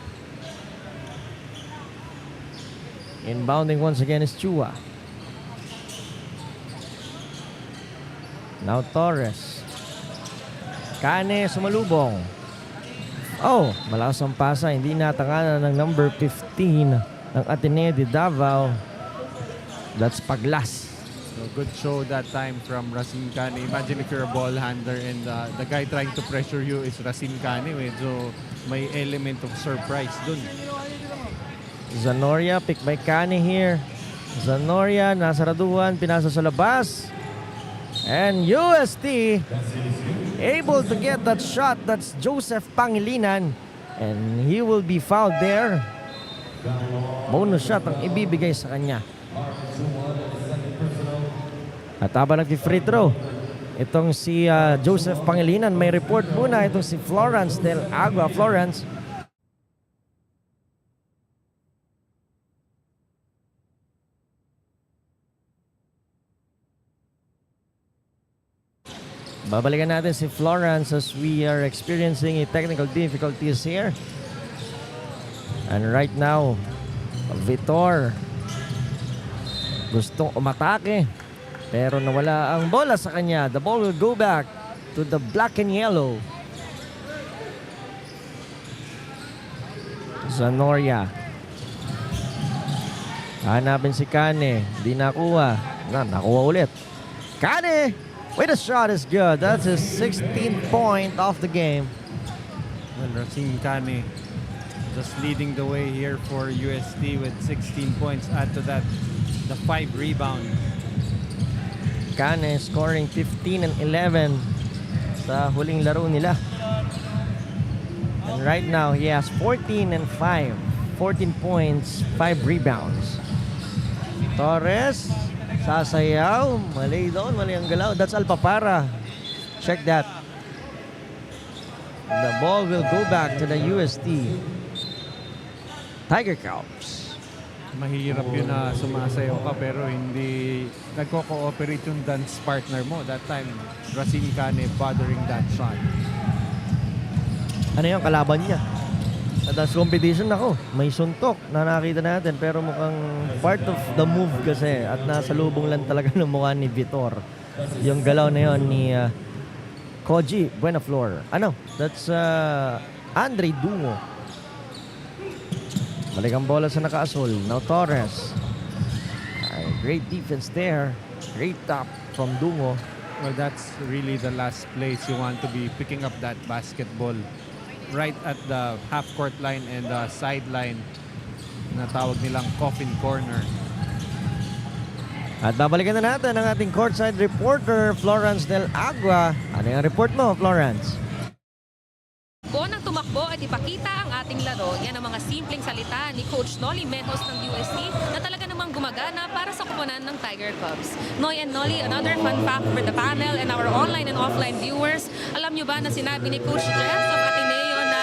Inbounding once again is Chua. Now Torres. Kane sumalubong. Oh, malakas ang pasa. Hindi natanganan ng number 15 ng Ateneo de Davao. That's Paglas. So good show that time from Racine Kane. Imagine if you're a ball handler and the guy trying to pressure you is Racine Kane. So may element of surprise dun. Zanoria, pick by Kane here. Zanoria, nasa raduan, pinasa sa labas. And UST able to get that shot. That's Joseph Pangilinan. And he will be fouled there. Bonus shot ang ibibigay sa kanya. At habang nag-free throw, itong si Joseph Pangilinan, may report muna itong si Florence del Agua. Florence, babalikan natin si Florence as we are experiencing technical difficulties here. And right now, Vitor gustong umatake pero nawala ang bola sa kanya. The ball will go back to the black and yellow. Zanoria. Hanapin si Kane. Di nakuha. Nakuha ulit. Kane! Wait, the shot is good. That's his 16th point of the game. Well, Racine Kane just leading the way here for UST with 16 points. Add to that the 5 rebound. Kane scoring 15 and 11 sa huling laro nila. And right now, he has 14 and 5. 14 points, 5 rebounds. Torres, sasayaw. Mali doon, mali ang galaw. That's Alpapara. Check that. The ball will go back to the UST Tiger Cubs. Mahirap yun na sumasayaw ka pero hindi nagko-cooperate yung dance partner mo. That time, Racine Kane bothering that shot. Ano yung kalaban niya? Sa dance competition ako, may suntok na nakita natin pero mukhang part of the move kasi at nasa lubong lang talaga ng mukha ni Vitor. Yung galaw na yon ni Koji Buenaflor. That's Andre Dungo. Balik ang bola sa naka-asol. Now Torres. Great defense there. Great top from Dungo. Well, that's really the last place you want to be picking up that basketball. Right at the half-court line and the sideline na tawag nilang coffin corner. At babalikan na natin ang ating courtside reporter, Florence Del Agua. Ano yung report mo, Florence? Nang tumakbo at ipakita ang ating laro, yan ang mga simpleng salita ni Coach Noli Mejos ng UST na talaga namang gumagana para sa koponan ng Tiger Cubs. Noy and Noli, another fun fact for the panel and our online and offline viewers. Alam nyo ba na sinabi ni Coach Jens of Ateneo na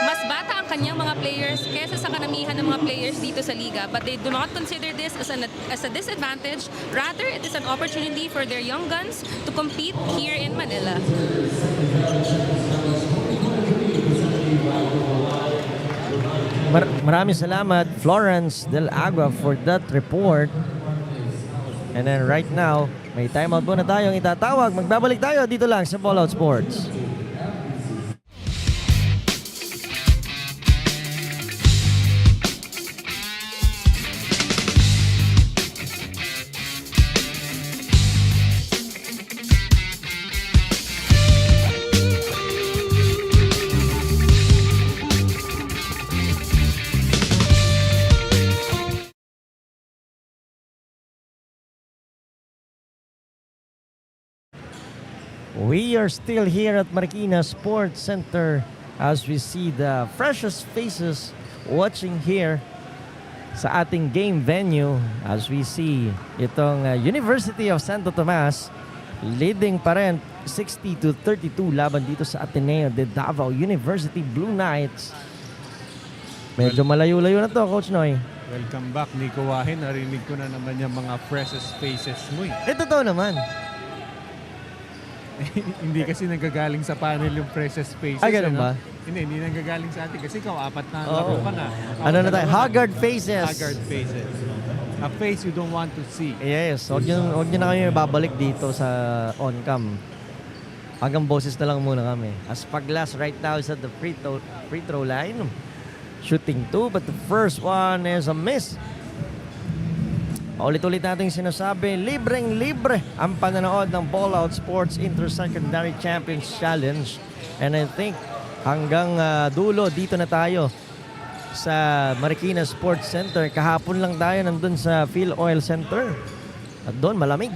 mas bata ang kanyang mga players kesa sa kanamihan ng mga players dito sa liga, but they do not consider this as a disadvantage. Rather, it is an opportunity for their young guns to compete here in Manila. Maraming salamat, Florence Del Agua, for that report. And then right now, may timeout muna tayong itatawag. Magbabalik tayo dito lang sa Ballout Sports. We are still here at Marikina Sports Center as we see the freshest faces watching here sa ating game venue as we see itong University of Santo Tomas leading pa rin 60-32 laban dito sa Ateneo de Davao University Blue Knights. Medyo malayo-layo na to, Coach Noy. Welcome back, Nico Wahin. Narinig ko na naman yung mga freshest faces mo. Totoo naman. Hindi kasi nanggagaling sa panel yung freshest faces. Ganun ba? Hindi nanggagaling sa atin kasi ikaw, 4 na laro ka na. Ano na tayo? Haggard faces. Haggard faces. A face you don't want to see. Yes, huwag nyo na kami babalik dito sa on-cam. Hanggang boses na lang muna kami. As Paglas right now is at the free throw line. Shooting 2, but the first one is a miss. Ulit-ulit natin sinasabi, libreng-libre ang pananood ng Ballout Sports Inter-Secondary Champions Challenge. And I think hanggang dulo dito na tayo sa Marikina Sports Center. Kahapon lang tayo nandun sa Phil Oil Center. At doon malamig.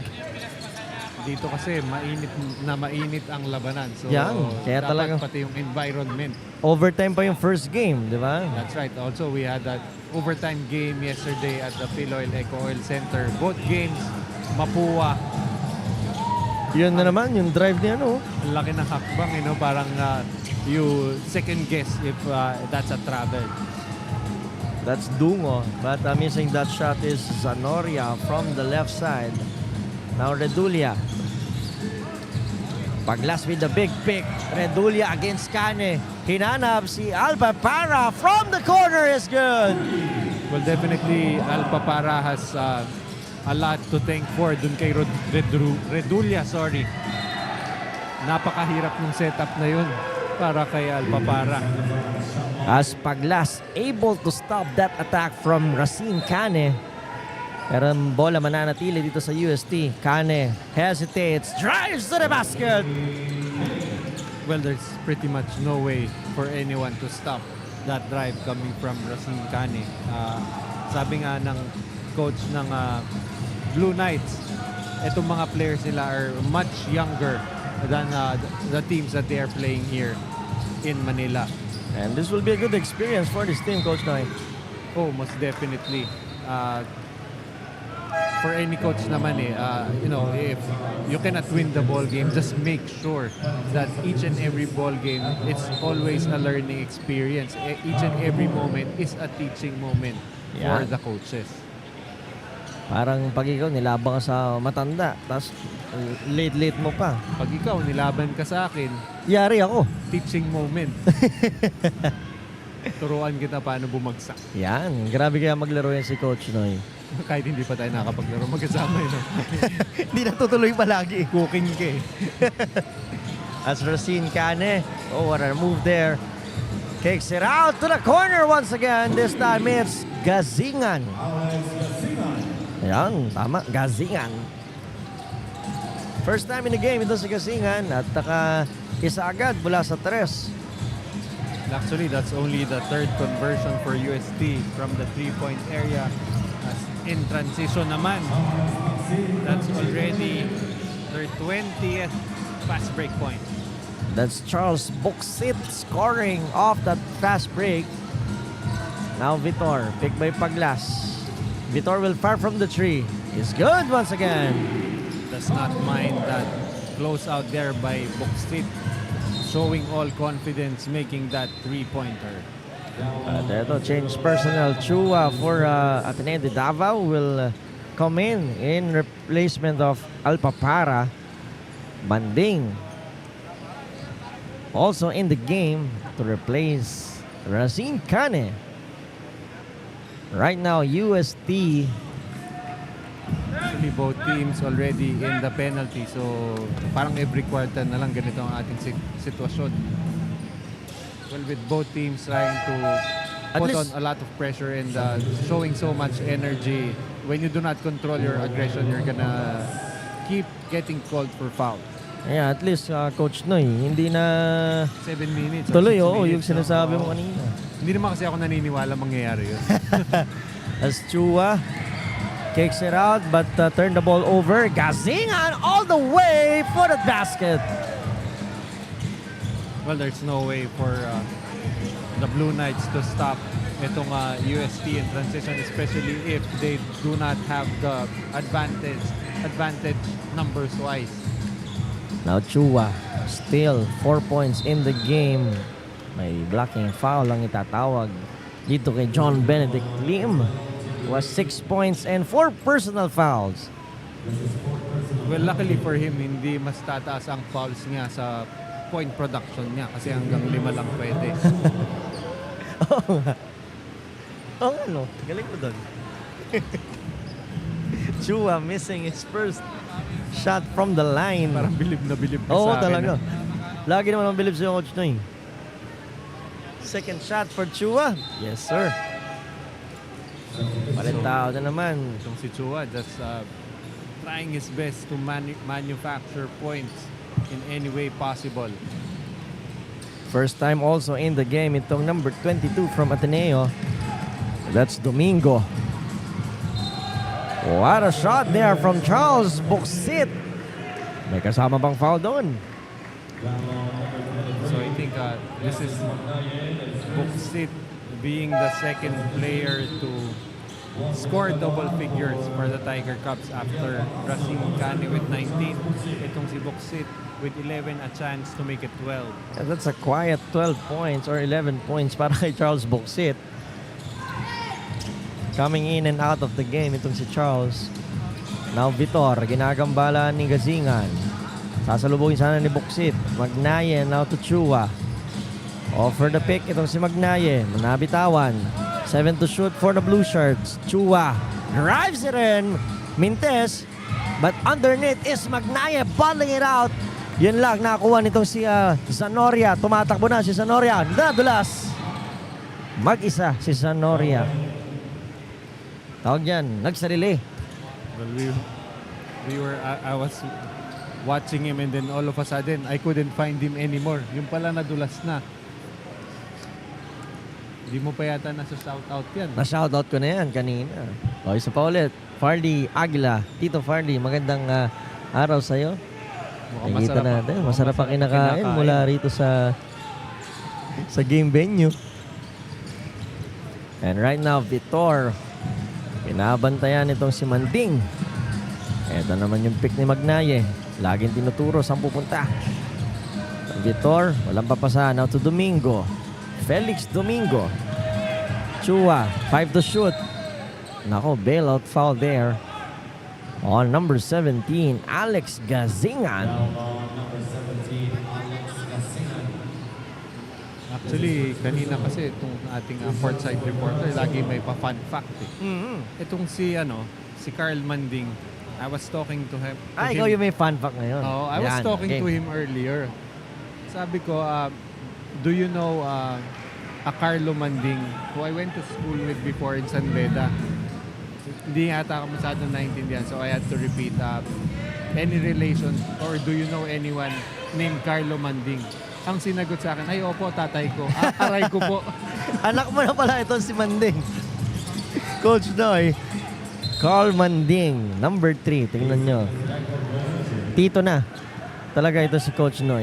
Dito kasi mainit ang labanan. So kaya dapat talaga pati yung environment. Overtime pa yung first game, di ba? That's right. Also, we had that overtime game yesterday at the Phil Oil Eco Oil Center. Both games, Mapua. Yun na naman, yung drive niya, no? Ang laki ng hakbang, parang you second guess if that's a travel. That's Dungo, but missing that shot is Zanoria from the left side. Now Redulia. Paglas with the big pick. Redulia against Kane. Hinanap si Alba Para from the corner is good. Well, definitely Alba Para has a lot to thank for dun kay Redulia, sorry. Napakahirap ng setup na yun para kay Alba Para. As Paglas able to stop that attack from Racine Kane. Pero ang bola mananatili dito sa UST. Kane hesitates, drives to the basket. Well, there's pretty much no way for anyone to stop that drive coming from Racine Kane. Sabi nga ng coach ng Blue Knights, itong mga players nila are much younger than the teams that they are playing here in Manila. And this will be a good experience for this team, Coach Noy. Oh, most definitely. For any coach naman if you cannot win the ball game, just make sure that each and every ball game, it's always a learning experience. Each and every moment is a teaching moment for the coaches. Parang pag ikaw nilaban ka sa matanda, tapos late mo pa. Pag ikaw nilaban ka sa akin, yari ako. Teaching moment. Turuan kita paano bumagsak. Yan, grabe kaya maglaro yan si Coach Noy. Kahit hindi pa tayo nakapaglaro, magkasama yun. Hindi natutuloy palagi. Cooking ka eh. As Racine Kane, what a move there. Kicks it out to the corner once again. This time it's Gazingan. Yan, tama, Gazingan. First time in the game ito si Gazingan at isa agad mula sa 3. Actually, that's only the 3rd conversion for UST from the 3-point area. As in transition naman, that's already their 20th fast break point. That's Charles Boksit scoring off that fast break. Now Vitor, picked by Paglas. Vitor will fire from the tree. It's good once again. Does not mind that close out there by Boksit. Showing all confidence, making that 3-pointer. Ito, change personnel. Chua for Ateneo de Davao will come in replacement of Alpapara. Banding also in the game to replace Racine Kane. Right now, UST. Actually, both teams already in the penalty. So, parang every quarter na lang ganito ang ating sitwasyon. Well, with both teams trying to put on a lot of pressure and showing so much energy. When you do not control your aggression, you're gonna keep getting called for foul. Yeah, at least Coach Noy, hindi na 7 minutes. tuloy, yung sinasabi mo kanina. Hindi naman kasi ako naniniwala mangyayari yun. As Chua kicks it out but turn the ball over. Gazingan all the way for the basket. well, there's no way for the Blue Knights to stop itong UST in transition, especially if they do not have the advantage numbers-wise. Now Chua, still 4 points in the game. May blocking foul ang itatawag dito kay John Benedict Lim. Was 6 points and 4 personal fouls. Well, luckily for him, hindi mas tataas ang fouls niya sa point production niya kasi hanggang 5 lang pwede. Oo nga. Oo nga, no? Galing mo doon. Chua missing his first shot from the line. Parang bilib na sa Oo, akin. talaga. Lagi naman ang bilib sa Coach Noy. Second shot for Chua. Yes, sir. Palintao na naman. Itong si Chua just trying his best to manufacture points in any way possible. First time also in the game itong number 22 from Ateneo. That's Domingo. What a shot there from Charles Buxit. May kasama bang foul doon? So I think this is Buxit being the second player to score double figures for the Tiger Cubs after Racing Kani with 19. Itong si Buxit with 11, a chance to make it 12. And that's a quiet 12 points or 11 points para kay Charles Buxit. Coming in and out of the game itong si Charles. Now Vitor, ginagambala ni Gazingan. Sasalubungin sana ni Buxit. Magnaye now to Chua. Offer the pick itong si Magnaye. Manabitawan. 7 to shoot for the blue shirts. Chua drives it in. Mintes. But underneath is Magnaye bottling it out. Yun lang nakakuha nitong si Zanoria. Tumatakbo na si Zanoria. Nadulas. Mag-isa si Zanoria. Tawag dyan, nagsarili. Well, I was watching him and then all of a sudden I couldn't find him anymore. Yung pala nadulas na. Hindi mo pa yata nasa shoutout yan. Na-shoutout ko na yan kanina. O, isa pa ulit. Farley Aguila. Tito Farley, magandang araw sa'yo. Nakikita natin. Masarap ang kinakain mula rito sa game venue. And right now, Vitor. Pinabantayan itong si Manding. Ito naman yung pick ni Magnaye. Laging tinuturo saan pupunta. Vitor, walang papasa. Now to Domingo. Felix Domingo. Chua, 5 to shoot. Nako, bailout foul there. On number 17, Alex Gazingan. Actually, kanina kasi itong ating courtside reporter, lagi may pa-fun fact eh. Itong si Carl Manding, I was talking to him. Ikaw yung may fun fact ngayon. Oh, I was talking to him earlier. Sabi ko, do you know a Carlo Manding who I went to school with before in San Beda? Hindi yata ako masyadong naintindihan, so I had to repeat, any relation or do you know anyone named Carlo Manding? Ang sinagot sa akin, ay opo, tatay ko. Aray ko po. Anak mo na pala itong si Manding. Coach Noy. Carl Manding, number 3. Tingnan nyo. Tito na. Talaga ito si Coach Noy.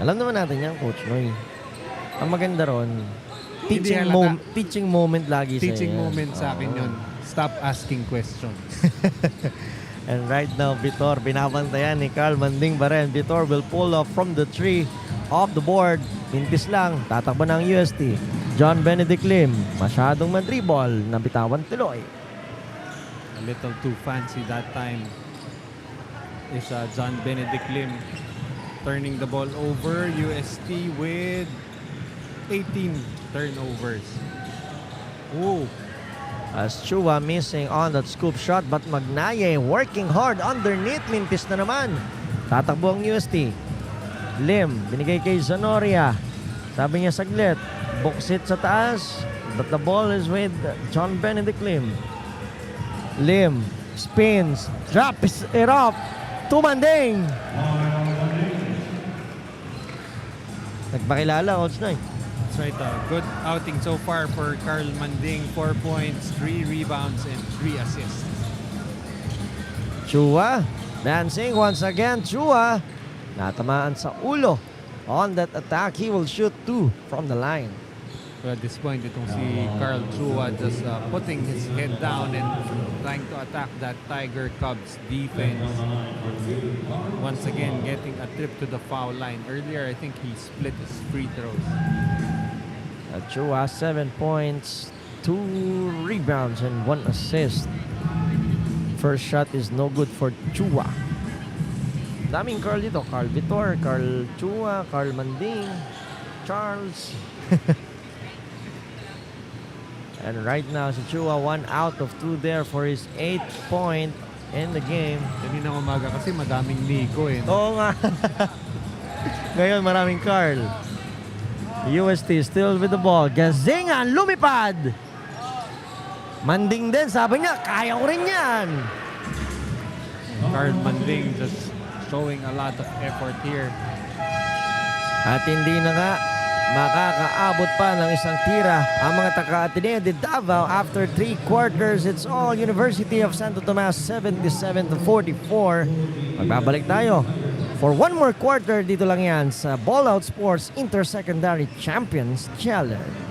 Alam naman natin yan, Coach Noy. Ang maganda ron, teaching moment lagi sa'yo. Teaching moment sa akin yun. Stop asking questions. And right now, Vitor, binabantayan ni Carl Manding ba rin. Vitor will pull off from the tree, off the board. Mintis lang, tatakbo ng UST. John Benedict Lim, masyadong madribol, nabitawan tuloy. A little too fancy that time is John Benedict Lim turning the ball over. UST with 18 turnovers. Ooh. As Chua missing on that scoop shot, but Magnaye working hard underneath. Mintis na naman. Tatakbo ang UST. Lim, binigay kay Zanoria. Sabi niya saglit, Buxit sa taas, but the ball is with John Benedict Lim. Lim spins, drops it off to Manding. Nagpakilala, Coach Noy. That's right. Good outing so far for Carl Manding. 4 points, 3 rebounds, and 3 assists. Chua dancing once again. Chua natamaan sa ulo on that attack. He will shoot 2 from the line. So at this point, itong si Carl Chua just putting his head down and trying to attack that Tiger Cubs defense. Once again, getting a trip to the foul line. Earlier, I think he split his free throws. Chua, 7 points, 2 rebounds, and 1 assist. First shot is no good for Chua. Daming Carl dito. Carl Vitor, Carl Chua, Carl Manding, Charles. And right now, si Chua 1 out of 2 there for his 8th point in the game. Kanina umaga kasi madaming Nico eh. Oo nga. Ngayon maraming Carl. UST still with the ball. Gazingan, lumipad. Manding din, sabi niya, kaya ko rin yan. Carl Manding just showing a lot of effort here. At hindi na nga makakaabot pa ng isang tira ang mga taga-Ateneo de Davao after 3 quarters. It's all University of Santo Tomas 77-44. Magbabalik tayo for 1 more quarter. Dito lang yan sa Ballout Sports Intersecondary Champions Challenge.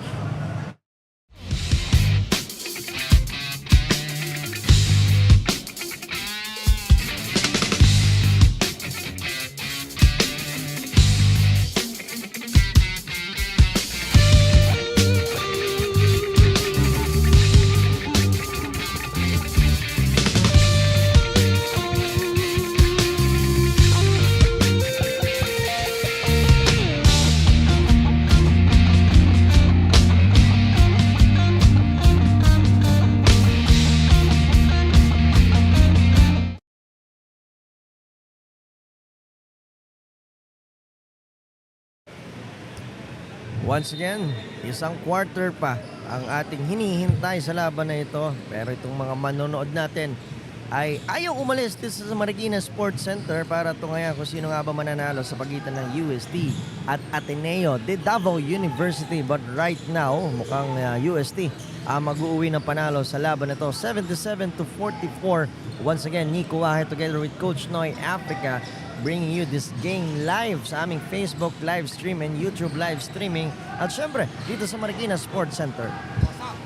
Once again, isang quarter pa ang ating hinihintay sa laban na ito. Pero itong mga manonood natin ay ayaw umalis dito sa Marikina Sports Center para tungayan kung sino nga ba mananalo sa pagitan ng UST at Ateneo de Davao University. But right now, mukhang UST mag-uuwi ng panalo sa laban na ito. 77-44. Once again, Nico Wahe together with Coach Noy Africa bringing you this game live sa aming Facebook live stream and YouTube live streaming at syempre dito sa Marikina Sports Center.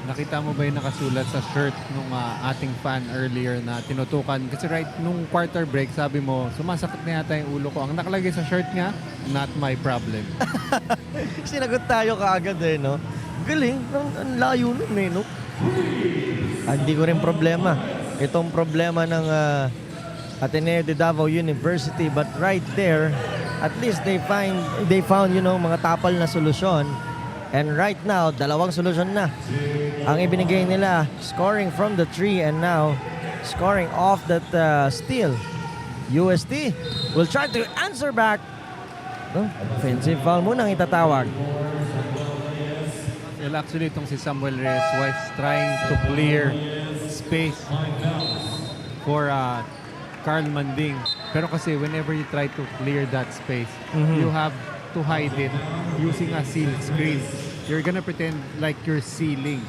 Nakita mo ba yung nakasulat sa shirt nung ating fan earlier na tinutukan? Kasi right nung quarter break, sabi mo, sumasakit na yata yung ulo ko. Ang nakalagay sa shirt niya, not my problem. Sinagot tayo kaagad eh, no? Galing, ang layo nun eh, no? Hindi ko rin problema. Itong problema ng Ateneo de Davao University, but right there at least they found you know mga tapal na solusyon, and right now dalawang solusyon na ang ibinigay nila, scoring from the tree and now scoring off that steal. UST will try to answer back. Offensive foul muna ang itatawag. Well, actually itong si Samuel Reyes was trying to clear space for Carl Manding. Pero kasi whenever you try to clear that space, you have to hide it using a sealed screen. You're gonna pretend like you're sealing.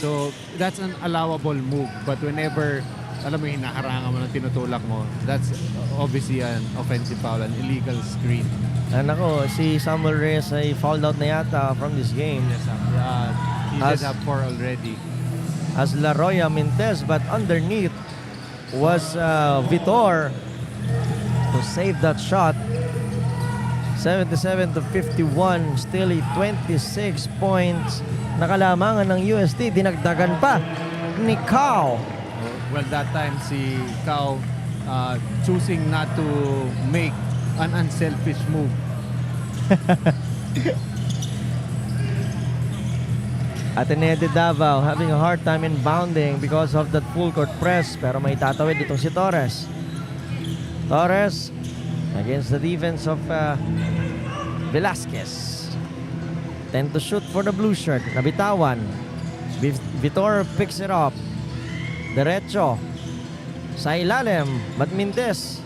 So, that's an allowable move. But whenever, alam mo, hinaharangan mo ng tinutulak mo, that's obviously an offensive foul, an illegal screen. Nako, si Samuel Reyes ay fouled out na yata from this game. Yes, he did have 4 already. As Laroya Mintes, but underneath was Vitor to save that shot. 77-51, still 26 points. Nakalamangan ng UST, dinagdagan pa ni Kao. Well, that time si Kao choosing not to make an unselfish move. Ateneo de Davao having a hard time inbounding because of that full court press, pero may tatawid itong si Torres. Torres against the defense of Velasquez. Tend to shoot for the blue shirt. Nabitawan. Vitor picks it up. Derecho. Sa ilalim. But Mintes.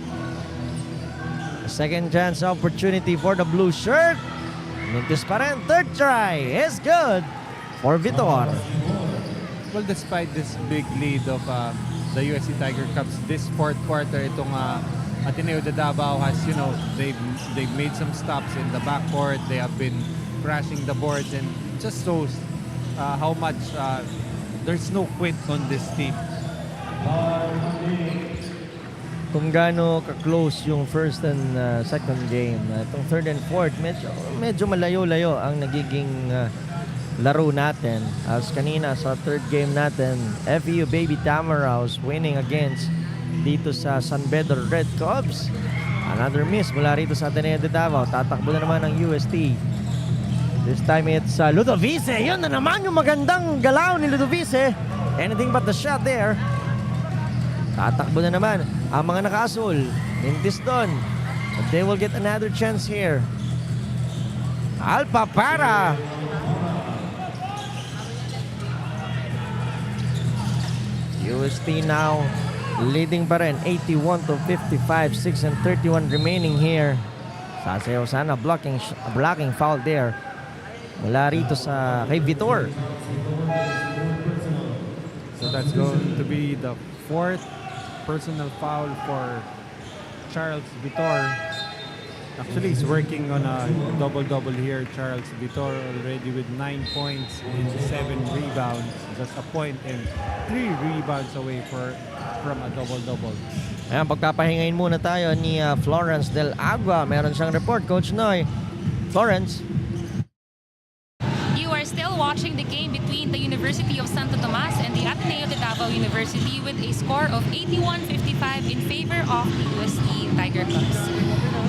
A second chance opportunity for the blue shirt. Mintes pa rin. Third try is good for Vitor. Well, despite this big lead of the USC Tiger Cubs, this fourth quarter, itong Ateneo de Davao has, they've made some stops in the backcourt. They have been crashing the boards, and just shows how much there's no quit on this team. Kung gaano ka-close yung first and second game. Itong third and fourth, medyo malayo-layo ang nagiging laro natin. As kanina sa third game natin, FEU Baby Tamaraws winning against dito sa San Pedro Red Cubs. Another miss mula rito sa Ateneo de Davao. Tatakbo na naman ang UST. This time it's Ludovice. Yun na naman yung magandang galaw ni Ludovice. Anything but the shot there. Tatakbo na naman ang mga naka-asul. Mintis doon. But they will get another chance here. Alpha para. UST now leading pa rin. 81 to 55. 6 and 31 remaining here. Sasayaw sana. Blocking foul there. Mula rito sa kay Vitor. So that's going to be the fourth personal foul for Charles Vitor. Actually, he's working on a double-double here. Charles Vitor already with 9 points and 7 rebounds. Just a point and 3 rebounds away from a double-double. Ayan, pagpapahingayin muna tayo ni Florence Del Agua. Meron siyang report, Coach Noy. Florence. You are still watching the game between the University of Santo Tomas and the Ateneo de Davao University with a score of 81-55 in favor of the UST Tiger Cubs.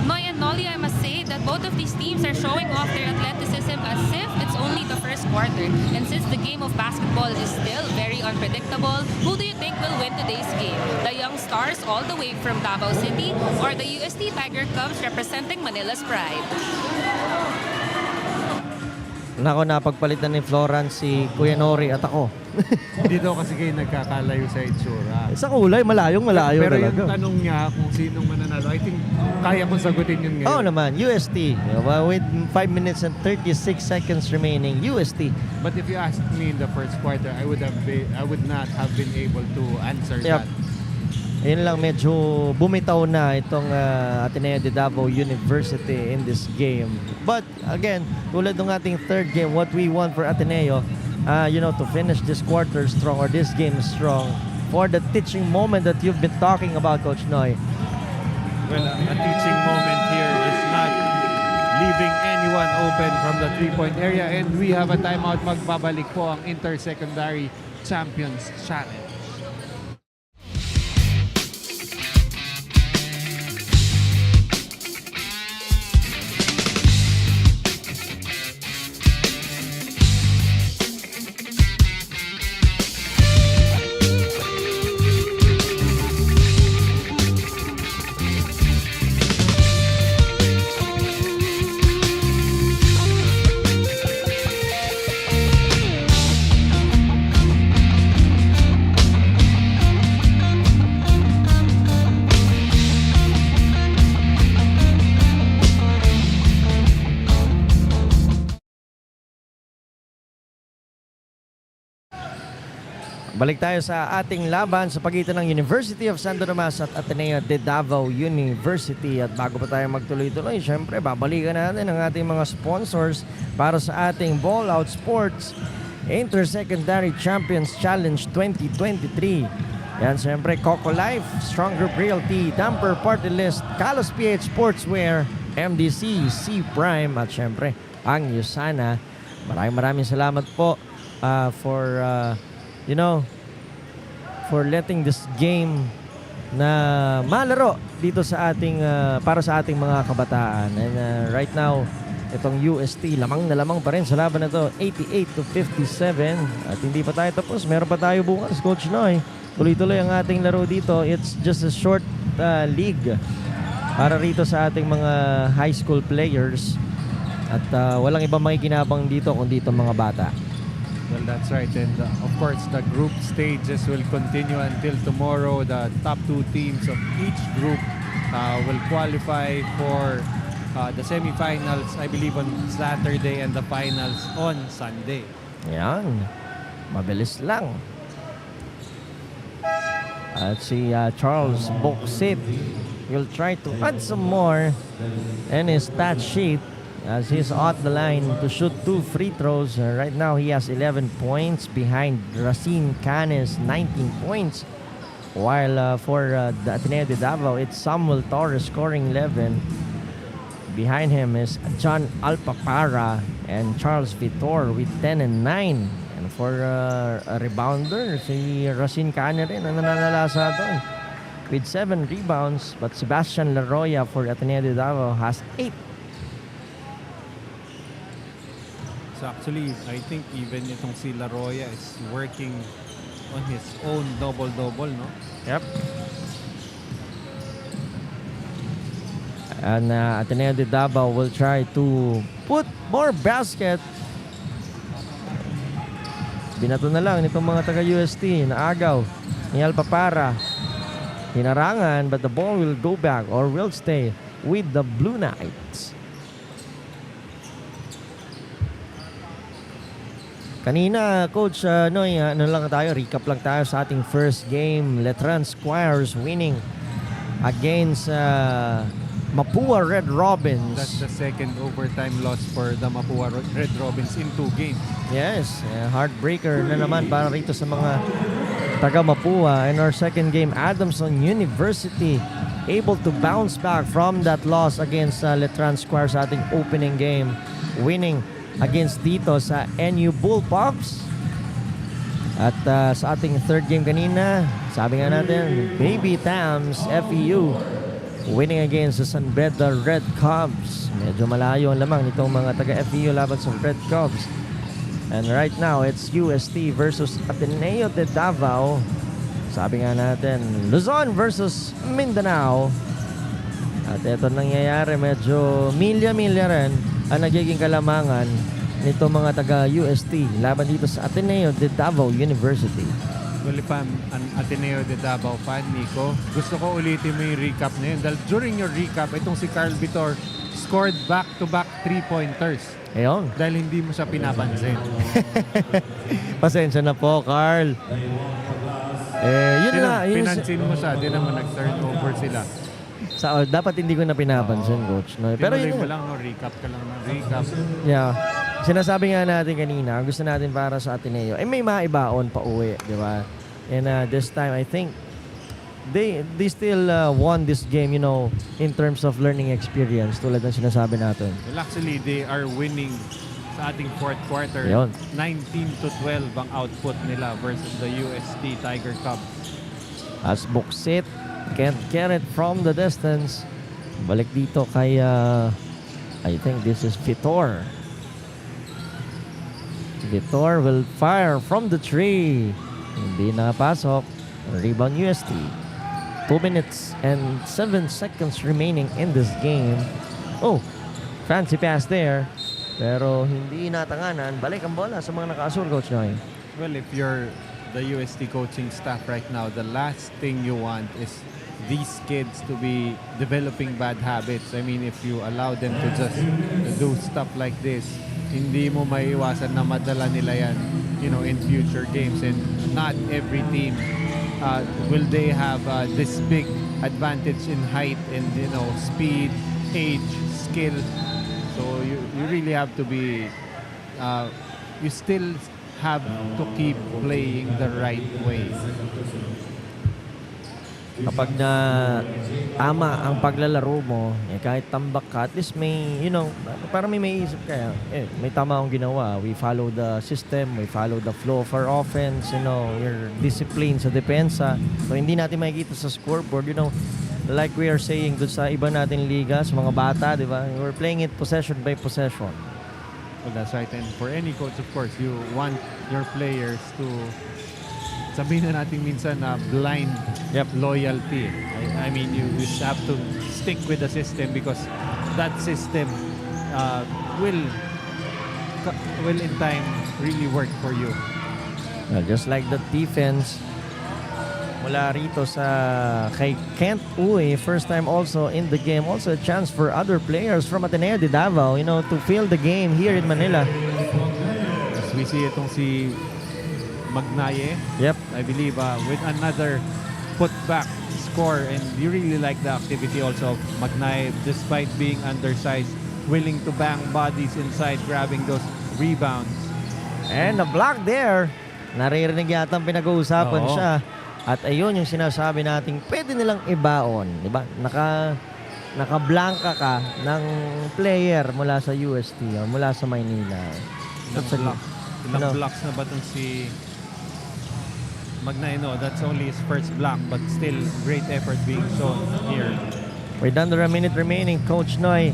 Noy and Nolly, I must say that both of these teams are showing off their athleticism as if it's only the first quarter. And since the game of basketball is still very unpredictable, who do you think will win today's game? The young stars all the way from Davao City or the UST Tiger Cubs representing Manila's pride? Nako, napagpalitan ni Florence si Kuya Nori at ako. Hindi daw kasi kayo nagkakalayo sa itsura. Sa kulay, malayo Pero talaga. yung tanong niya kung sinong mananalo, I think kaya mong sagutin yun ngayon. Oo naman, UST. With 5 minutes and 36 seconds remaining, UST. But if you asked me in the first quarter, I would not have been able to answer that. Yun lang, medyo bumitaw na itong Ateneo de Davao University in this game. But again, tulad ng ating third game, what we want for Ateneo, to finish this quarter strong or this game strong for the teaching moment that you've been talking about, Coach Noy. Well, a teaching moment here is not leaving anyone open from the three-point area, and we have a timeout. Magbabalik po ang Intersecondary Champions Challenge. Balik tayo sa ating laban sa pagitan ng University of Santo Tomas at Ateneo de Davao University. At bago pa tayo magtuloy-tuloy, syempre babalikan natin ang ating mga sponsors para sa ating Ballout Sports Intersecondary Champions Challenge 2023. Yan, syempre Coco Life, Strong Group Realty, Damper Party List, Kalos PH Sportswear, MDC, C Prime at syempre ang Yusana. Maraming salamat po for letting this game na malaro dito sa ating para sa ating mga kabataan. And right now, itong UST lamang na lamang pa rin sa laban na to, 88 to 57. At hindi pa tayo tapos, meron pa tayo bukas, Coach Noy. Tuloy-tuloy ang ating laro dito. It's just a short league para rito sa ating mga high school players. At walang ibang makikinabang dito kundi itong mga bata. Well, that's right. And of course, the group stages will continue until tomorrow. The top 2 teams of each group will qualify for the semifinals, I believe, on Saturday and the finals on Sunday. Yan. Mabilis lang. At si Charles Boksit will try to add some more in his stat sheet as he's at the line to shoot 2 free throws. Right now, he has 11 points behind Racine Canes, 19 points. While for the Ateneo de Davao, it's Samuel Torres scoring 11. Behind him is John Alpapara and Charles Vitor with 10 and 9. And for a rebounder, si Racine Canes rin ang nananalasa doon with 7 rebounds. But Sebastian Laroya for Ateneo de Davao has 8. So actually, I think even itong si Laroya is working on his own double-double, no? Yep. And Ateneo de Davao will try to put more basket. Binato na lang nitong mga taga-UST na agaw ni Alpapara. Hinarangan, but the ball will go back or will stay with the Blue Knights. Kanina, Coach Noy, recap lang tayo sa ating first game. Letran Squires winning against Mapua Red Robins. That's the second overtime loss for the Mapua Red Robins in 2 games. Yes, heartbreaker na naman para rito sa mga taga Mapua. In our second game, Adamson University able to bounce back from that loss against Letran Squires sa ating opening game, winning against dito sa NU Bullpups. At sa ating third game kanina, sabi nga natin, Baby Tams FEU winning against the San Beda Red Cubs. Medyo malayo ang lamang nitong mga taga-FEU laban sa Red Cubs. And right now, it's UST versus Ateneo de Davao. Sabi nga natin, Luzon versus Mindanao. At ito nangyayari, medyo milya-milya rin ang nagiging kalamangan nito mga taga-UST laban dito sa Ateneo de Davao University. Well, if I'm an Ateneo de Davao fan, Nico, gusto ko ulitin mo yung recap na yun. Dahil during your recap, itong si Carl Vitor scored back-to-back 3-pointers. Ayun. Dahil hindi mo siya pinapansin. Pasensya na po, Carl. Yun na. Pinansin mo siya, di naman nag-turnover sila. Dapat hindi ko na pinapansin, Coach. No? Pero Tinuloy yun mo lang, no? Recap ka lang ng recap. Yeah. Sinasabi nga natin kanina, gusto natin para sa Ateneo, may maibaon pa uwi, di ba? And this time, I think, they still won this game, in terms of learning experience, tulad ng sinasabi natin. Well, actually, they are winning sa ating fourth quarter. Yun. 19-12 ang output nila versus the UST Tiger Cubs. As Buksit can't get it from the distance. Balik dito kay, I think this is Vitor. Vitor will fire from the tree. Hindi nakapasok. Rebound UST. 2 minutes and 7 seconds remaining in this game. Oh, fancy pass there. Pero hindi natanganan. Balik ang bola sa mga naka-asur, Coach Noy. Well, if you're the UST coaching staff right now, the last thing you want is these kids to be developing bad habits. I mean, if you allow them to just do stuff like this, hindi mo maiiwasan na madala nila yan, in future games. And not every team will they have this big advantage in height and, speed, age, skill. So you really have to be, you still have to keep playing the right way. Kapag na tama ang paglalaro mo, kahit tambak ka, at least may, parang may isip ka, may tama akong ginawa. We follow the system, we follow the flow of our offense, your discipline sa depensa. So, hindi natin makikita sa scoreboard, like we are saying doon sa iba nating liga, sa mga bata, di ba? We're playing it possession by possession. Well, that's right. And for any coach, of course, you want your players to, sabihin na natin minsan na blind loyalty. I mean, you have to stick with the system because that system will in time really work for you. Well, just like the defense mula rito sa kay Kent Uy, first time also in the game. Also a chance for other players from Ateneo de Davao, to fill the game here in Manila. As we see itong si Magnaye. Yep. I believe with another putback score, and you really like the activity also of Magnaye, despite being undersized, willing to bang bodies inside, grabbing those rebounds. And the block there, naririnig yata ang pinag-uusapan Oo. siya. At ayun yung sinasabi nating pwede nilang ibaon, di ba? Naka-blanka ka ng player mula sa UST o mula sa Maynila. Ilang blocks na ba itong si Magnaye? No, that's only his first block, but still great effort being shown here. With under a minute remaining, Coach Noy,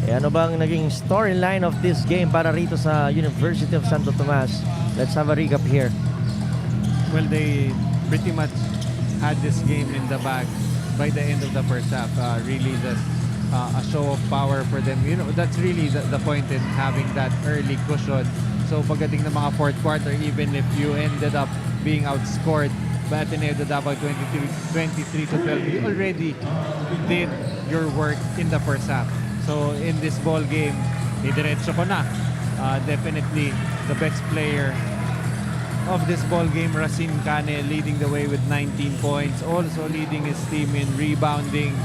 ano bang naging storyline of this game para rito sa University of Santo Tomas? Let's have a recap here. Well, they pretty much had this game in the bag by the end of the first half. Really just a show of power for them. You know, that's really the point in having that early cushion. So pagdating ng mga fourth quarter, even if you ended up being outscored by Ateneo de Davao 23-12, you already did your work in the first half. So in this ball game, diretso ko na. Definitely the best player of this ball game, Racine Cane, leading the way with 19 points, also leading his team in rebounding.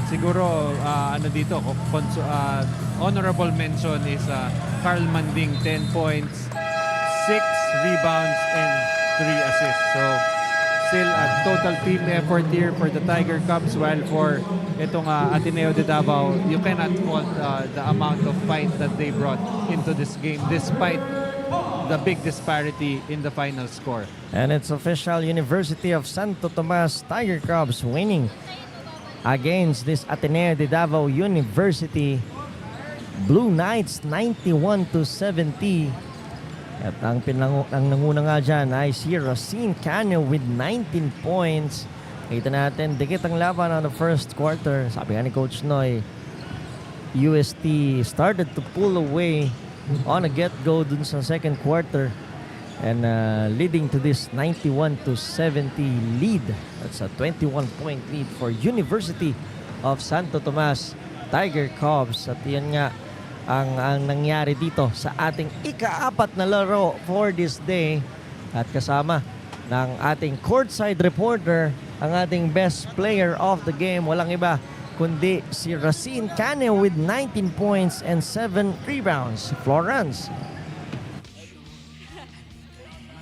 Siguro ano dito, honorable mention is Carl Manding, 10 points, 6 rebounds and 3 assists. So still a total team effort here for the Tiger Cubs, while for itong Ateneo de Davao, you cannot fault the amount of fight that they brought into this game despite the big disparity in the final score. And it's official, University of Santo Tomas Tiger Cubs winning against this Ateneo de Davao University Blue Knights 91-70. At ang nanguna nga dyan ay si Racine Cane with 19 points. Kita natin, dikit ang laban on the first quarter. Sabi nga ni Coach Noy, UST started to pull away on a get-go dun sa second quarter, and leading to this 91-70 lead. That's a 21-point lead for University of Santo Tomas Tiger Cubs. At yan nga ang nangyari dito sa ating ika-4 na laro for this day. At kasama ng ating courtside reporter, ang ating best player of the game, walang iba kundi si Racine Cane with 19 points and 7 rebounds. Florence.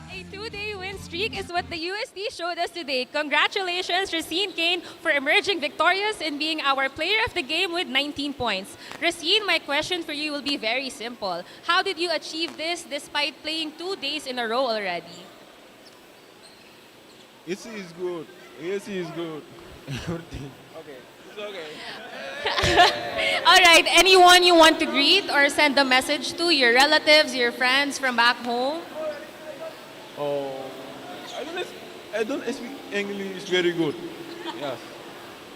A two-day win streak is what the USD showed us today. Congratulations, Racine Cane, for emerging victorious and being our player of the game with 19 points. Racine, my question for you will be very simple. How did you achieve this despite playing 2 days in a row already? It is good. Yes, it is good. Everything. Okay. It's okay. All right, anyone you want to greet or send a message to, your relatives, your friends from back home? Oh, I don't speak English very good. Yes.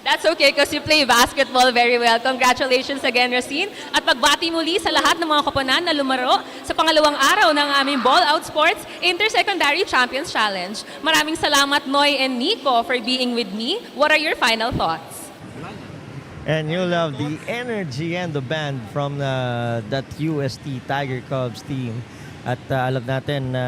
That's okay because you play basketball very well. Congratulations again, Racine. At pagbati muli sa lahat ng mga koponan na lumaro sa pangalawang araw ng aming Ballout Sports Intersecondary Champions Challenge. Maraming salamat, Noy and Nico, for being with me. What are your final thoughts? And you love the energy and the band from that UST Tiger Cubs team. At alam natin na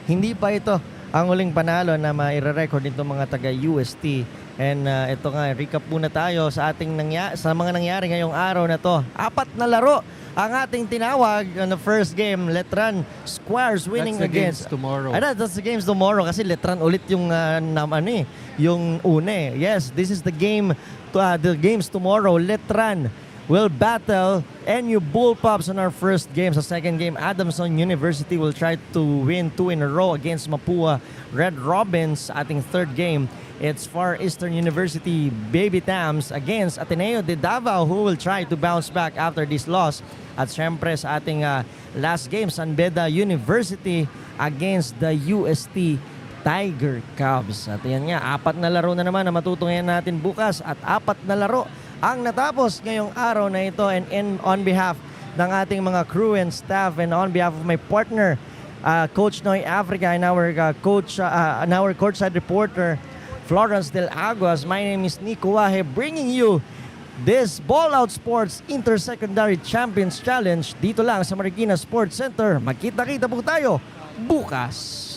hindi pa ito ang huling panalo na maire-record nitong mga taga-UST. And ito nga, recap muna tayo sa ating sa mga nangyari ngayong araw na to. 4 na laro ang ating tinawag on the first game. Letran Squares winning That's the against games tomorrow. That's the games tomorrow kasi Letran ulit yung yung une. Yes, this is the games tomorrow. Letran will battle NU Bullpups on our first game. Sa second game, Adamson University will try to win 2 in a row against Mapua Red Robins. Ating third game, it's Far Eastern University Baby Tams against Ateneo de Davao, who will try to bounce back after this loss. At syempre sa ating last game, San Beda University against the UST Tiger Cubs. At yan nga, 4 na laro na naman na matutunghayan natin bukas at 4 na laro ang natapos ngayong araw na ito. And on behalf ng ating mga crew and staff and on behalf of my partner, Coach Noy Africa and our courtside reporter, Florence Del Aguas, my name is Nico Wahe, bringing you this Ballout Sports Intersecondary Champions Challenge dito lang sa Marikina Sports Center. Magkita-kita po tayo bukas.